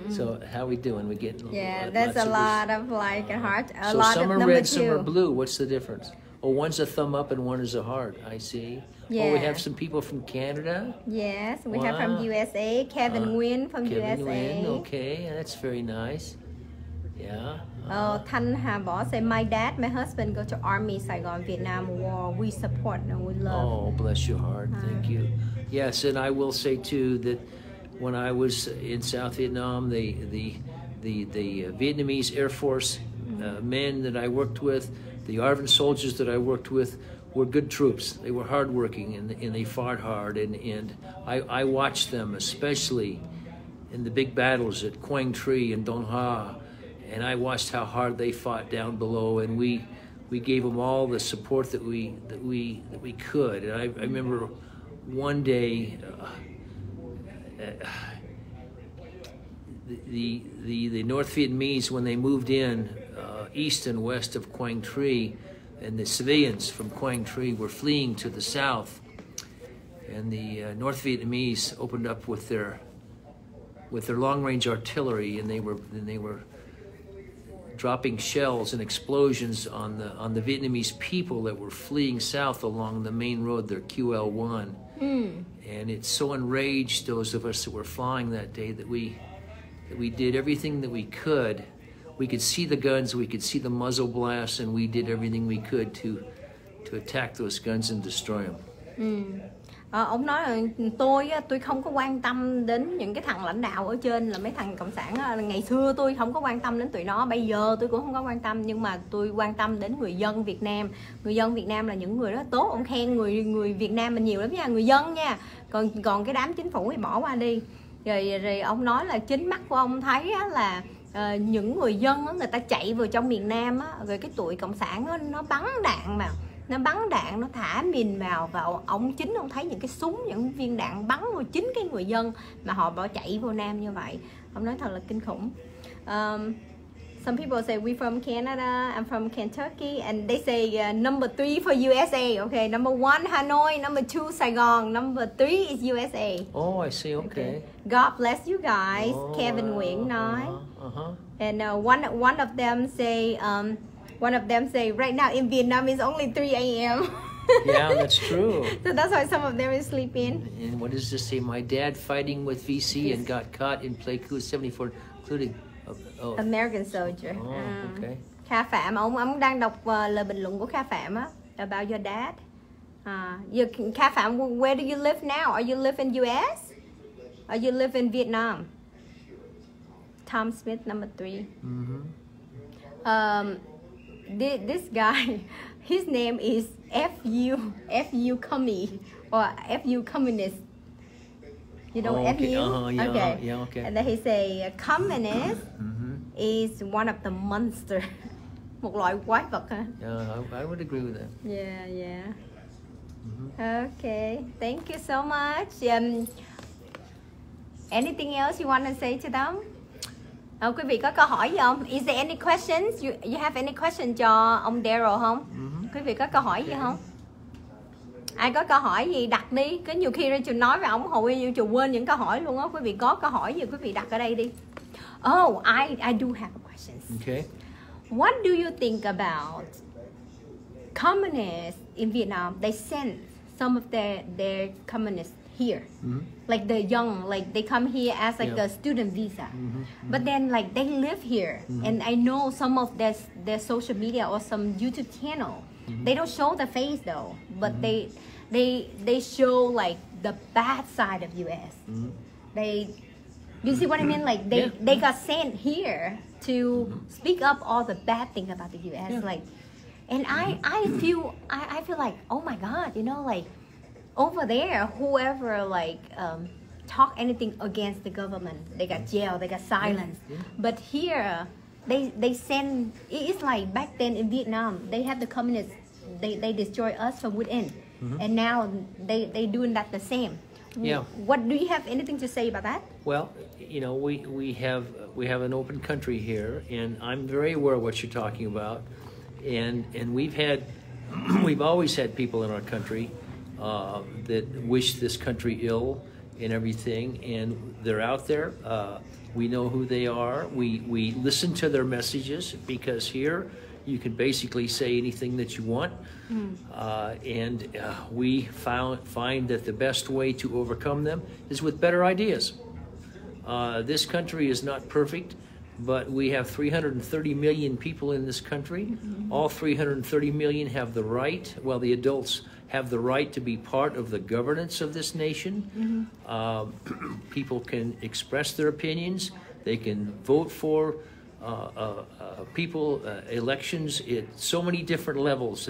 So how are we doing? We getting there's a lot of like a heart. So lot some of are number red, 2. some are blue. What's the difference? Oh, one's a thumb up and one is a heart. I see. Yeah. Oh, we have some people from Canada. Yes, we have from USA. Kevin Nguyen from USA. Kevin Nguyen, okay, that's very nice. Yeah. Thanh Hà Bỏ say, my dad, my husband go to Army, Saigon, Vietnam War. We support and we love. Oh, bless your heart. Thank you. Yes, and I will say too that when I was in South Vietnam, the Vietnamese Air Force men that I worked with, the ARVN soldiers that I worked with, were good troops. They were hardworking and they fought hard. And I watched them, especially in the big battles at Quang Tri and Dong Ha, and I watched how hard they fought down below, and we gave them all the support that we could. And I remember one day the North Vietnamese, when they moved in east and west of Quang Tri, and the civilians from Quang Tri were fleeing to the south, and the North Vietnamese opened up with their long-range artillery, and they were dropping shells and explosions on the Vietnamese people that were fleeing south along the main road, their QL1. And it so enraged those of us that were flying that day that we did everything that we could. We could see the guns, we could see the muzzle blasts, and we did everything we could to attack those guns and destroy them. Ông nói là tôi không có quan tâm đến những cái thằng lãnh đạo ở trên là mấy thằng cộng sản á. Ngày xưa tôi không có quan tâm đến tụi nó, bây giờ tôi cũng không có quan tâm, nhưng mà tôi quan tâm đến người dân Việt Nam. Người dân Việt Nam là những người rất tốt, ông khen người Việt Nam mình nhiều lắm nha, người dân nha. Còn cái đám chính phủ thì bỏ qua đi. Rồi ông nói là chính mắt của ông thấy á, là những người dân á, người ta chạy vào trong miền Nam á, rồi cái tụi cộng sản á, nó bắn đạn mà. Nó bắn đạn, nó thả mìn vào, và ông thấy những cái súng, những viên đạn bắn vào chính cái người dân mà họ bỏ chạy vô Nam như vậy. Ông nói thật là kinh khủng. Some people say we from Canada, I'm from Kentucky, and they say number 3 for USA. Okay, number 1 Hanoi, number 2 Saigon, number 3 is USA. Oh, I see. Okay. God bless you guys. Kevin Nguyễn nói. And one of them say. One of them say, right now in Vietnam it's only 3 a.m. Yeah, that's true. So that's why some of them is sleeping. And what does this say? My dad fighting with VC and got caught in Pleiku 74, including American soldier. Okay. Kha Phạm, ông đang đọc lời bình luận của Kha Phạm á, about your dad. Kha Phạm, where do you live now? Are you live in US? Or you live in Vietnam? Tom Smith, number 3. This guy, his name is FU Commie or FU Communist. You know FU? Okay. And then he say communist is one of the monster. Một loại quái vật hả? I would agree with that. Yeah. Okay, thank you so much. Anything else you want to say to them? Quý vị có câu hỏi gì không? Is there any questions? You have any question cho ông Darrel không? Quý vị có câu hỏi gì không? Ai có câu hỏi gì đặt đi. Có nhiều khi Rachel nói với ông hầu như Rachel quên những câu hỏi luôn á. Quý vị có câu hỏi gì quý vị đặt ở đây đi. Oh, I do have a question. Okay. What do you think about communists in Vietnam? They send some of their communists here, like the young, like they come here as like a student visa, but then like they live here, and I know some of their social media or some YouTube channel, they don't show the face though, but they show like the bad side of US. You see what I mean? Like they got sent here to speak up all the bad thing about the US, like, and I feel like, oh my God, you know, like. Over there, whoever like talk anything against the government, they got jailed, they got silenced. But here, they send. It's like back then in Vietnam, they had the communists. They destroy us from within, and now they doing that the same. Yeah. What do you have anything to say about that? Well, you know, we have an open country here, and I'm very aware of what you're talking about, and we've always had people in our country. That wish this country ill and everything, and they're out there. We know who they are. We listen to their messages, because here you can basically say anything that you want, and we find that the best way to overcome them is with better ideas. This country is not perfect, but we have 330 million people in this country. All 330 million have the right, well, the adults have the right to be part of the governance of this nation. People can express their opinions. They can vote for elections at so many different levels,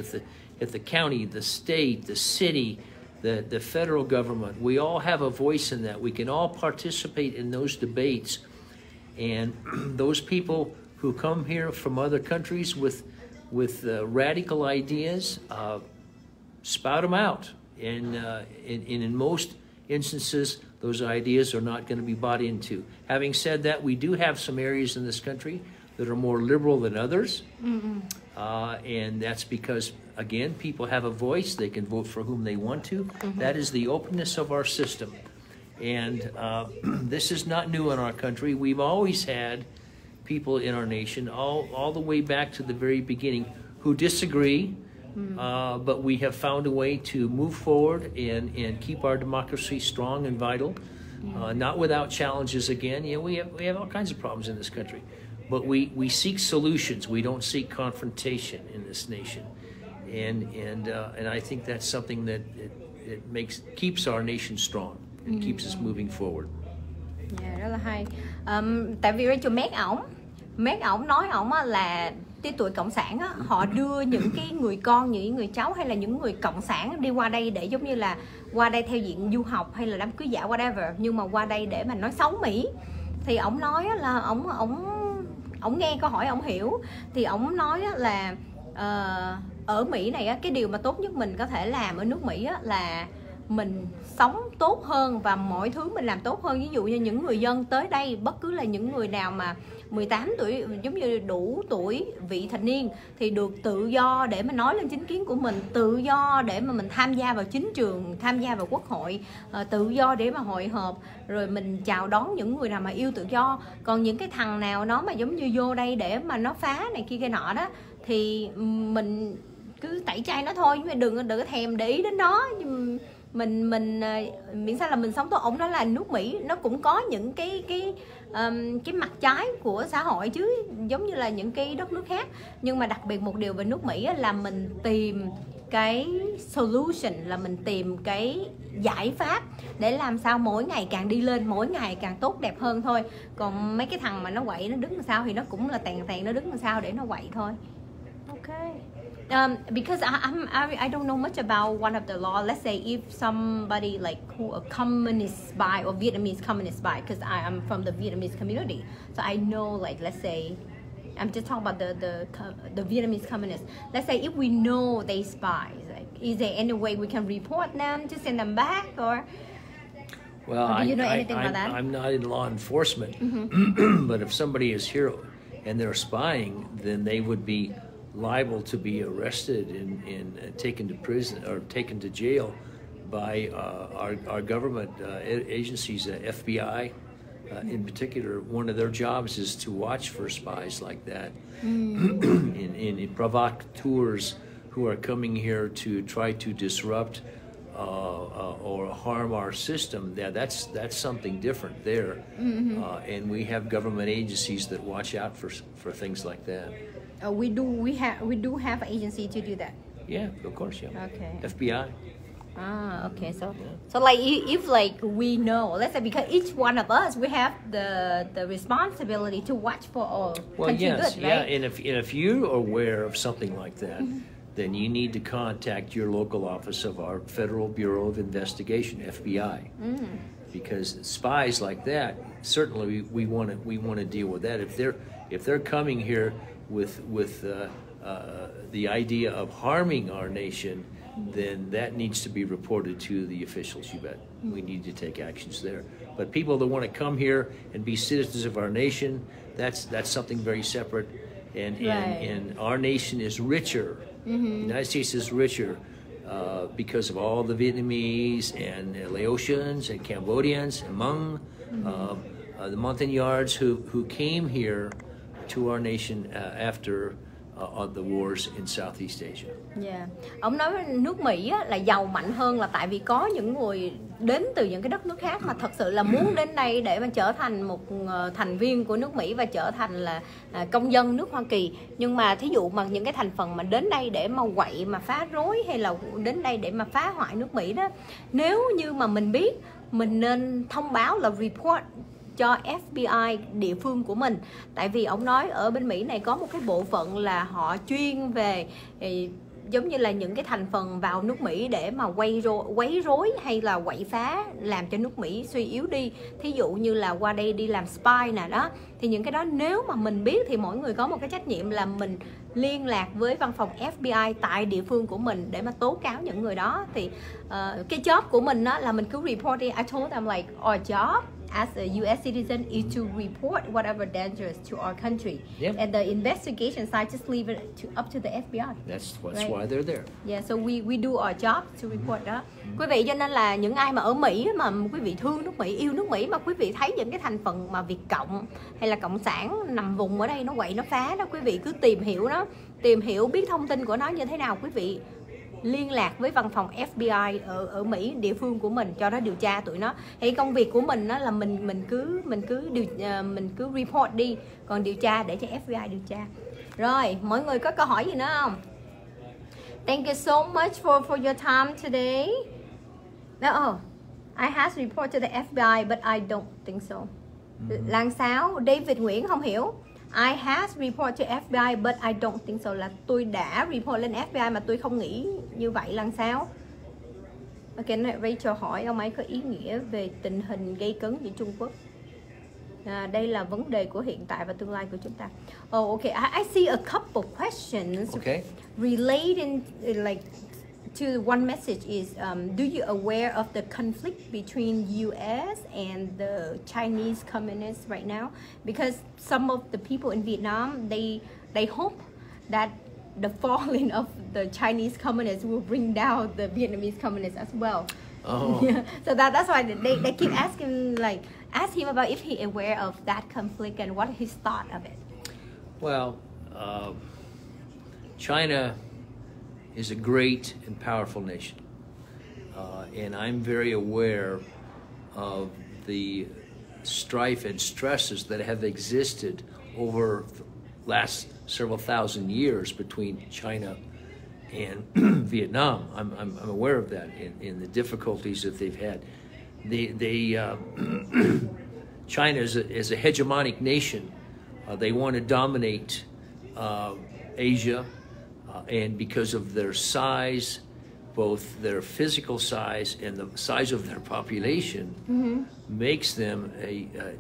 at the county, the state, the city, the federal government. We all have a voice in that. We can all participate in those debates. And those people who come here from other countries with radical ideas, spout them out. And in most instances, those ideas are not going to be bought into. Having said that, we do have some areas in this country that are more liberal than others. And that's because, again, people have a voice. They can vote for whom they want to. That is the openness of our system. And this is not new in our country. We've always had people in our nation, all the way back to the very beginning, who disagree, but we have found a way to move forward and keep our democracy strong and vital, not without challenges again. You know, we have all kinds of problems in this country, but we seek solutions. We don't seek confrontation in this nation, and I think that's something that it keeps our nation strong and keeps us moving forward. Yeah, rất là hay. Tại vì Rachel mét ổng nói ổng là cái tuổi cộng sản á, họ đưa những cái người con, những người cháu hay là những người cộng sản đi qua đây để giống như là qua đây theo diện du học hay là đám cưới giả whatever, nhưng mà qua đây để mà nói xấu Mỹ. Thì ổng nói là ổng nghe câu hỏi ổng hiểu, thì ổng nói là ở Mỹ này á, cái điều mà tốt nhất mình có thể làm ở nước Mỹ á, là mình sống tốt hơn và mọi thứ mình làm tốt hơn. Ví dụ như những người dân tới đây, bất cứ là những người nào mà 18 tuổi giống như đủ tuổi vị thành niên thì được tự do để mà nói lên chính kiến của mình, tự do để mà mình tham gia vào chính trường, tham gia vào quốc hội, tự do để mà hội họp, rồi mình chào đón những người nào mà yêu tự do. Còn những cái thằng nào nó mà giống như vô đây để mà nó phá này kia cái nọ đó thì mình cứ tẩy chay nó thôi, đừng có thèm để ý đến nó. Mình miễn sao là mình sống tốt. Ông nói là nước Mỹ nó cũng có những cái mặt trái của xã hội chứ, giống như là những cái đất nước khác, nhưng mà đặc biệt một điều về nước Mỹ là mình tìm cái solution, là mình tìm cái giải pháp để làm sao mỗi ngày càng đi lên, mỗi ngày càng tốt đẹp hơn thôi. Còn mấy cái thằng mà nó quậy, nó đứng làm sao thì nó cũng là tèn nó đứng làm sao để nó quậy thôi. Okay. Because I don't know much about one of the law. Let's say if somebody like who a communist spy or Vietnamese communist spy, because I am from the Vietnamese community, so I know, like, let's say I'm just talking about the Vietnamese communists. Let's say if we know they spies, like, is there any way we can report them to send them back, or? Well, or do you know anything about that? I'm not in law enforcement, but if somebody is here and they're spying, then they would be liable to be arrested and taken to prison or taken to jail by our government agencies, FBI in particular. One of their jobs is to watch for spies like that, in provocateurs who are coming here to try to disrupt or harm our system. Yeah, that's something different there, and we have government agencies that watch out for things like that. We do have an agency to do that. Yeah, of course, yeah. Okay. FBI. Okay. So like if like we know, let's say, because each one of us, we have the responsibility to watch for all. Well, yes, good, yeah, right? and if you're aware of something like that, then you need to contact your local office of our Federal Bureau of Investigation, FBI, because spies like that, certainly we want to deal with that. If they're coming here with the idea of harming our nation, then that needs to be reported to the officials, you bet. We need to take actions there. But people that want to come here and be citizens of our nation, that's something very separate. And our nation is richer. The United States is richer because of all the Vietnamese and Laotians and Cambodians and Hmong, the Montagnards who came here to our nation after the wars in Southeast Asia. Yeah. Ông nói nước Mỹ á, là giàu mạnh hơn là tại vì có những người đến từ những cái đất nước khác mà thật sự là muốn đến đây để mà trở thành một thành viên của nước Mỹ và trở thành là công dân nước Hoa Kỳ. Nhưng mà thí dụ mà những cái thành phần mà đến đây để mà quậy, mà phá rối, hay là đến đây để mà phá hoại nước Mỹ đó, nếu như mà mình biết, mình nên thông báo là report cho FBI địa phương của mình. Tại vì ông nói ở bên Mỹ này có một cái bộ phận là họ chuyên về giống như là những cái thành phần vào nước Mỹ để mà quấy rối hay là quậy phá, làm cho nước Mỹ suy yếu đi. Thí dụ như là qua đây đi làm spy nè đó, thì những cái đó nếu mà mình biết thì mỗi người có một cái trách nhiệm là mình liên lạc với văn phòng FBI tại địa phương của mình để mà tố cáo những người đó. Thì cái job của mình đó là mình cứ report đi. I told them like our job as a US citizen is to report whatever dangerous to our country. Yep. And the investigation side just leave it up to the FBI. That's Right. why they're there. Yeah, so we do our job to report đó. Quý vị, cho nên là những ai mà ở Mỹ mà quý vị thương nước Mỹ, yêu nước Mỹ mà quý vị thấy những cái thành phần mà Việt Cộng hay là Cộng sản nằm vùng ở đây nó quậy nó phá đó, quý vị cứ tìm hiểu nó, tìm hiểu biết thông tin của nó như thế nào, quý vị liên lạc với văn phòng FBI ở Mỹ địa phương của mình cho nó điều tra tụi nó. Thì công việc của mình đó là mình cứ report đi, còn điều tra để cho FBI điều tra. Rồi, mọi người có câu hỏi gì nữa không? Thank you so much for your time today. No, I have report to the FBI, but I don't think so. Lan Sáo, David Nguyễn không hiểu. I have report to FBI, but I don't think so, là tôi đã report lên FBI mà tôi không nghĩ như vậy. Lan Sáo. Ok, Rachel hỏi ông ấy có ý nghĩa về tình hình gây cấn giữa Trung Quốc. Đây là vấn đề của hiện tại và tương lai của chúng ta. Oh, okay. I see a couple questions relating like to one message is do you aware of the conflict between US and the Chinese communists right now? Because some of the people in Vietnam they hope that the falling of the Chinese communists will bring down the Vietnamese communists as well. Oh. Yeah. So that's why they keep asking, like, ask him about if he aware of that conflict and what his thought of it. Well, China is a great and powerful nation, and I'm very aware of the strife and stresses that have existed over the last several thousand years between China and Vietnam. I'm aware of that in the difficulties that they've had. China is a hegemonic nation. They want to dominate Asia, and because of their size, both their physical size and the size of their population, makes them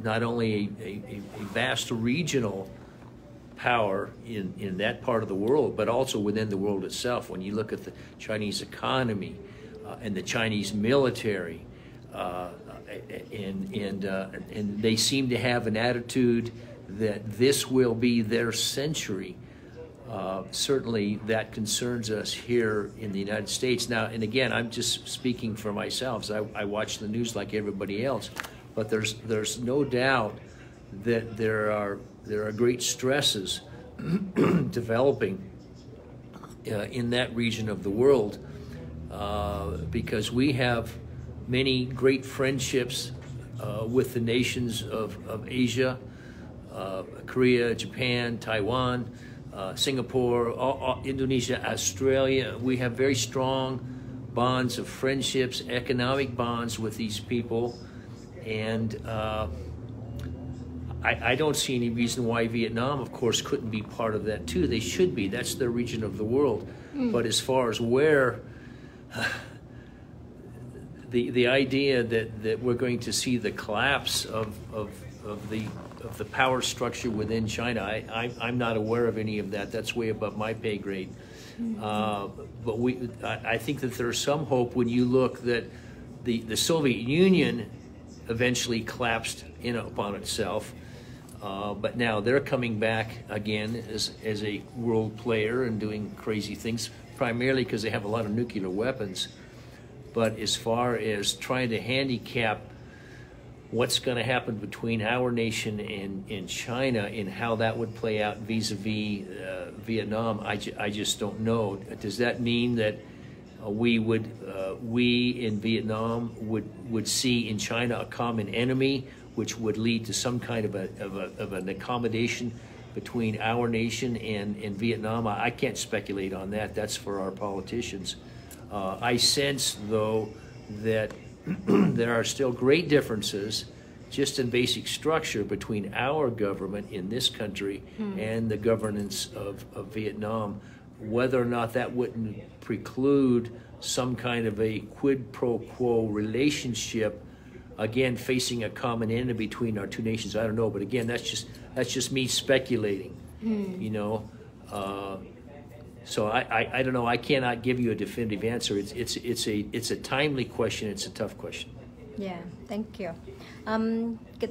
not only a vast regional power in that part of the world, but also within the world itself. When you look at the Chinese economy and the Chinese military, and they seem to have an attitude that this will be their century. Certainly that concerns us here in the United States. Now, and again, I'm just speaking for myself. So I watch the news like everybody else, but there's no doubt that there are great stresses developing in that region of the world, because we have many great friendships with the nations of Asia, Korea, Japan, Taiwan, Singapore, Indonesia, Australia. We have very strong bonds of friendships, economic bonds with these people, and I don't see any reason why Vietnam, of course, couldn't be part of that too. They should be. That's their region of the world. But as far as where the idea that we're going to see the collapse of the power structure within China, I'm not aware of any of that. That's way above my pay grade. But I think that there's some hope when you look that the Soviet Union eventually collapsed in upon itself. But now they're coming back again as a world player and doing crazy things, primarily because they have a lot of nuclear weapons. But as far as trying to handicap what's going to happen between our nation and China and how that would play out vis-a-vis Vietnam, I just don't know. Does that mean that we in Vietnam would see in China a common enemy, which would lead to some kind of an accommodation between our nation and Vietnam? I can't speculate on that. That's for our politicians. I sense, though, that there are still great differences just in basic structure between our government in this country and the governance of Vietnam. whether or not that wouldn't preclude some kind of a quid pro quo relationship, again facing a common enemy between our two nations. I don't know, but again, that's just me speculating. You know, so I don't know. I cannot give you a definitive answer. It's a timely question. It's a tough question. Yeah, thank you.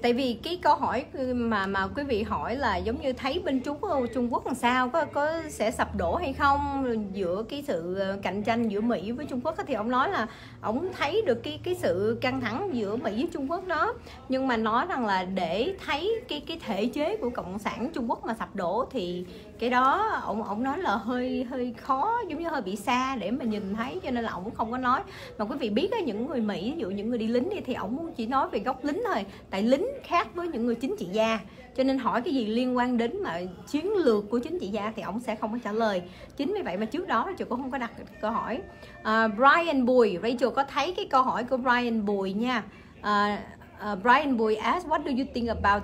Tại vì cái câu hỏi mà quý vị hỏi là giống như thấy bên Trung Quốc làm sao, có sẽ sập đổ hay không giữa cái sự cạnh tranh giữa Mỹ với Trung Quốc, thì ông nói là ông thấy được cái sự căng thẳng giữa Mỹ với Trung Quốc đó, nhưng mà nói rằng là để thấy cái thể chế của Cộng sản Trung Quốc mà sập đổ thì cái đó ông nói là hơi khó, giống như hơi bị xa để mà nhìn thấy, cho nên là ông không có nói. Mà quý vị biết á, những người Mỹ, ví dụ những người đi lính thì ông chỉ nói về góc lính thôi, tại lính khác với những người chính trị gia, cho nên hỏi cái gì liên quan đến mà chiến lược của chính trị gia thì ông sẽ không có trả lời. Chính vì vậy mà trước đó Rachel cũng không có đặt câu hỏi. Brian Bùi, Rachel có thấy cái câu hỏi của Brian Bùi nha. Brian Bùi asked, what do you think about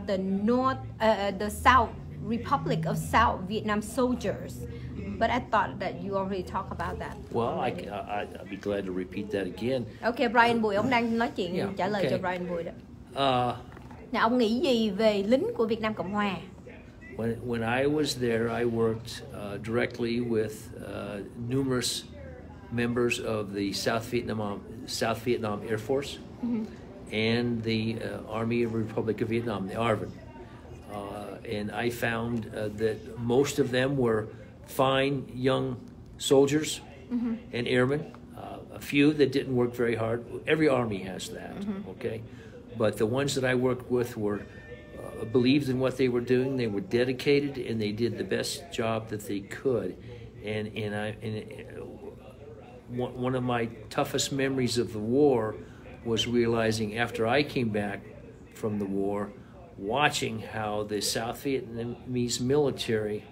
the South Republic of South Vietnam soldiers? But I thought that you already talked about that. Well, I'd be glad to repeat that again. Okay, Brian Bùi, ông đang nói chuyện, trả lời cho Brian Bùi đó. Ông nghĩ gì về lính của Việt Nam Cộng Hòa? When I was there, I worked directly with numerous members of the South Vietnam Air Force and the Army of the Republic of Vietnam, the ARVN. And I found that most of them were fine young soldiers and airmen. A few that didn't work very hard. Every army has that, okay? But the ones that I worked with were believed in what they were doing. They were dedicated, and they did the best job that they could. And one of my toughest memories of the war was realizing after I came back from the war, watching how the South Vietnamese military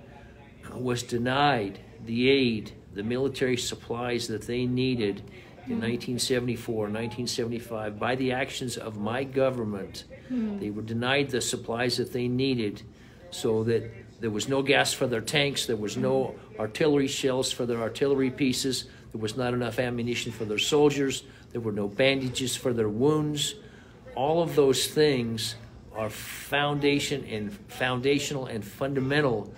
was denied the aid, the military supplies that they needed in 1974, 1975, by the actions of my government. They were denied the supplies that they needed, so that there was no gas for their tanks, there was no artillery shells for their artillery pieces, there was not enough ammunition for their soldiers, there were no bandages for their wounds. All of those things are foundational and fundamental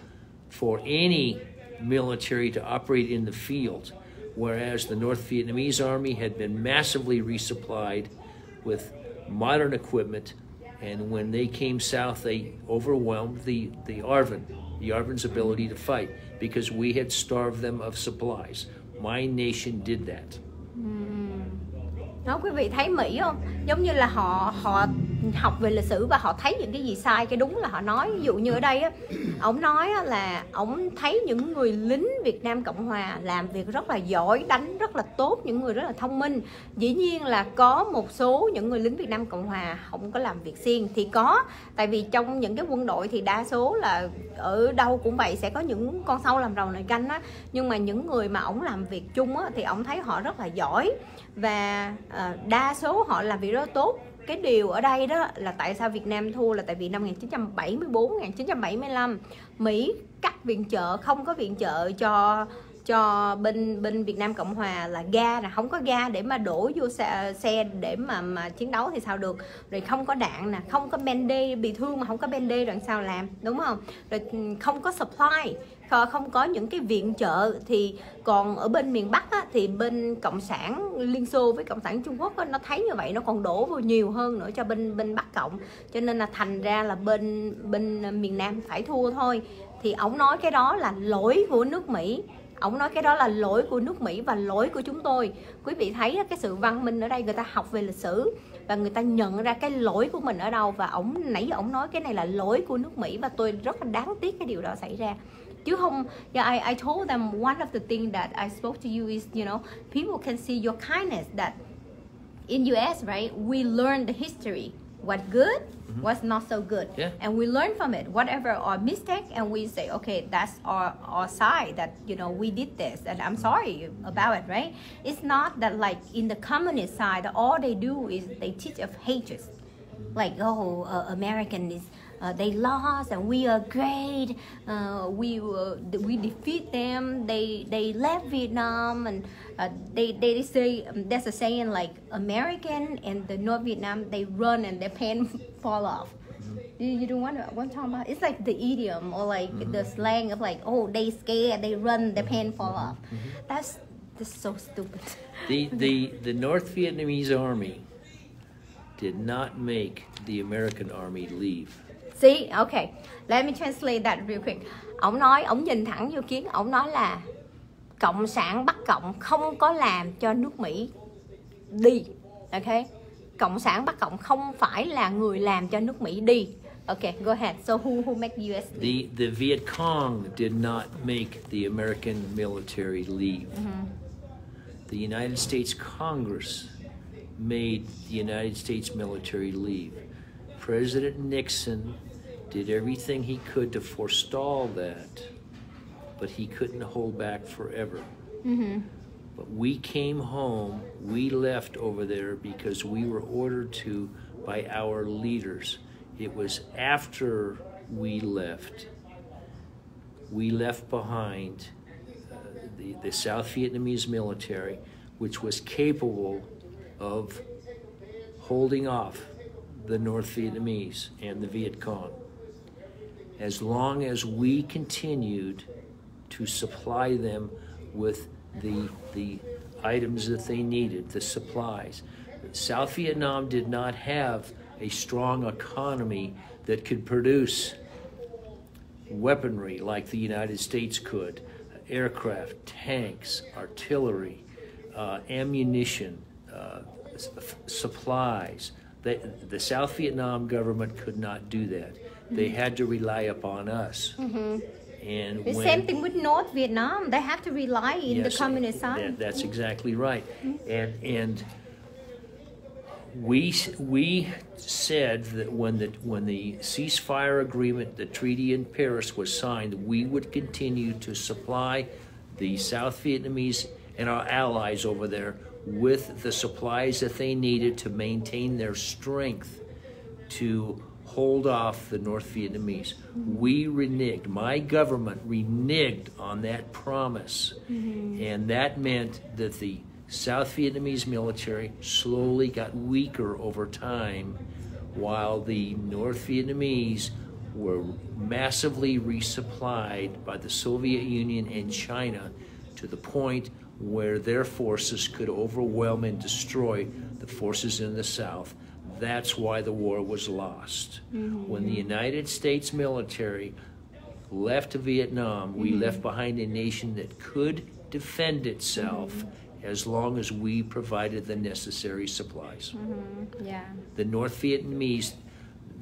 for any military to operate in the field, whereas the North Vietnamese army had been massively resupplied with modern equipment, and when they came south, they overwhelmed the ARVN's ability to fight, because we had starved them of supplies. My nation did that. Đó, quý vị thấy Mỹ không? Giống như là họ học về lịch sử và họ thấy những cái gì sai, cái đúng là họ nói. Ví dụ như ở đây á, ông nói là ông thấy những người lính Việt Nam Cộng Hòa làm việc rất là giỏi, đánh rất là tốt, những người rất là thông minh. Dĩ nhiên là có một số những người lính Việt Nam Cộng Hòa không có làm việc siêng thì có, tại vì trong những cái quân đội thì đa số là ở đâu cũng vậy, sẽ có những con sâu làm rầu nồi canh á, nhưng mà những người mà ông làm việc chung á thì ông thấy họ rất là giỏi và đa số họ làm việc rất tốt. Cái điều ở đây đó là tại sao Việt Nam thua là tại vì năm 1974, 1975 Mỹ cắt viện trợ, không có viện trợ cho bên Việt Nam Cộng Hòa là ga nè, không có ga để mà đổ vô xe để mà chiến đấu thì sao được, rồi không có đạn nè, không có band-aid, bị thương mà không có band-aid rồi sao làm, đúng không, rồi không có supply, không có những cái viện trợ. Thì còn ở bên miền Bắc á, thì bên Cộng sản Liên Xô với Cộng sản Trung Quốc á, nó thấy như vậy nó còn đổ vô nhiều hơn nữa cho bên Bắc Cộng, cho nên là thành ra là bên miền Nam phải thua thôi. Thì ông nói cái đó là lỗi của nước Mỹ, ông nói cái đó là lỗi của nước Mỹ và lỗi của chúng tôi. Quý vị thấy cái sự văn minh ở đây, người ta học về lịch sử và người ta nhận ra cái lỗi của mình ở đâu, và nãy giờ ông nói cái này là lỗi của nước Mỹ, và tôi rất là đáng tiếc cái điều đó xảy ra. Chứ không, I told them one of the things that I spoke to you is, you know, people can see your kindness, that in US, right, we learn the history, what's good, what's not so good, and we learn from it, whatever our mistake, and we say, okay, that's our side, that, you know, we did this, and I'm sorry about it, right? It's not that like in the communist side, all they do is they teach of hatred, like, oh, American is they lost and we are great, we defeat them, they left Vietnam, and they say, there's a saying like American and the North Vietnam, they run and their pants fall off. You don't want to talk about, it's like the idiom or like the slang of like, oh, they scared, they run, their pants fall off. That's so stupid. The North Vietnamese army did not make the American army leave. See, okay, let me translate that real quick. Ông nói, ông nhìn thẳng vô Kiến, ông nói là Cộng sản Bắc Cộng không có làm cho nước Mỹ đi. Okay, Cộng sản Bắc Cộng không phải là người làm cho nước Mỹ đi. Okay, go ahead. So who make US leave? The Viet Cong did not make the American military leave. The United States Congress made the United States military leave. President Nixon did everything he could to forestall that, but he couldn't hold back forever. But we came home, we left over there because we were ordered to by our leaders. It was after we left behind the South Vietnamese military, which was capable of holding off the North Vietnamese and the Viet Cong. As long as we continued to supply them with the items that they needed, the supplies. South Vietnam did not have a strong economy that could produce weaponry like the United States could, aircraft, tanks, artillery, ammunition, supplies. The South Vietnam government could not do that. They had to rely upon us. And the same thing with North Vietnam. They have to rely in the communist side. That's exactly right. And we said that when the ceasefire agreement, the treaty in Paris was signed, we would continue to supply the South Vietnamese and our allies over there with the supplies that they needed to maintain their strength to hold off the North Vietnamese. We reneged. My government reneged on that promise. And that meant that the South Vietnamese military slowly got weaker over time, while the North Vietnamese were massively resupplied by the Soviet Union and China to the point where their forces could overwhelm and destroy the forces in the South. That's why the war was lost. When the United States military left Vietnam, we left behind a nation that could defend itself as long as we provided the necessary supplies. The North Vietnamese,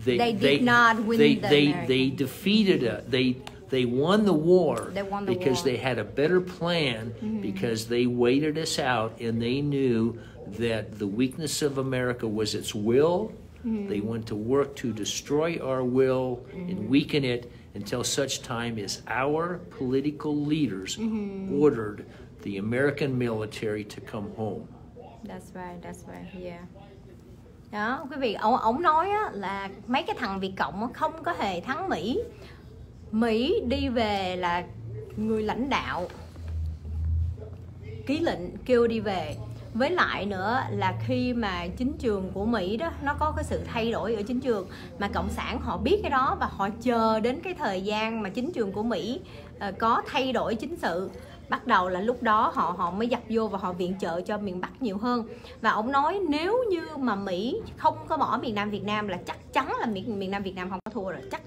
they did not win they defeated us. They won the war because they had a better plan, because they waited us out and they knew that the weakness of America was its will. They went to work to destroy our will and weaken it until such time as our political leaders ordered the American military to come home. That's right, yeah. Đó, quý vị, ông nói á, là mấy cái thằng Việt Cộng không có hề thắng Mỹ. Mỹ đi về là người lãnh đạo ký lệnh kêu đi về. Với lại nữa là khi mà chính trường của Mỹ đó, nó có cái sự thay đổi ở chính trường, mà Cộng sản họ biết cái đó và họ chờ đến cái thời gian mà chính trường của Mỹ có thay đổi chính sự, bắt đầu là lúc đó họ mới dập vô và họ viện trợ cho miền Bắc nhiều hơn. Và ông nói nếu như mà Mỹ không có bỏ miền Nam Việt Nam là chắc chắn là miền Nam Việt Nam không có thua rồi, chắc chắn.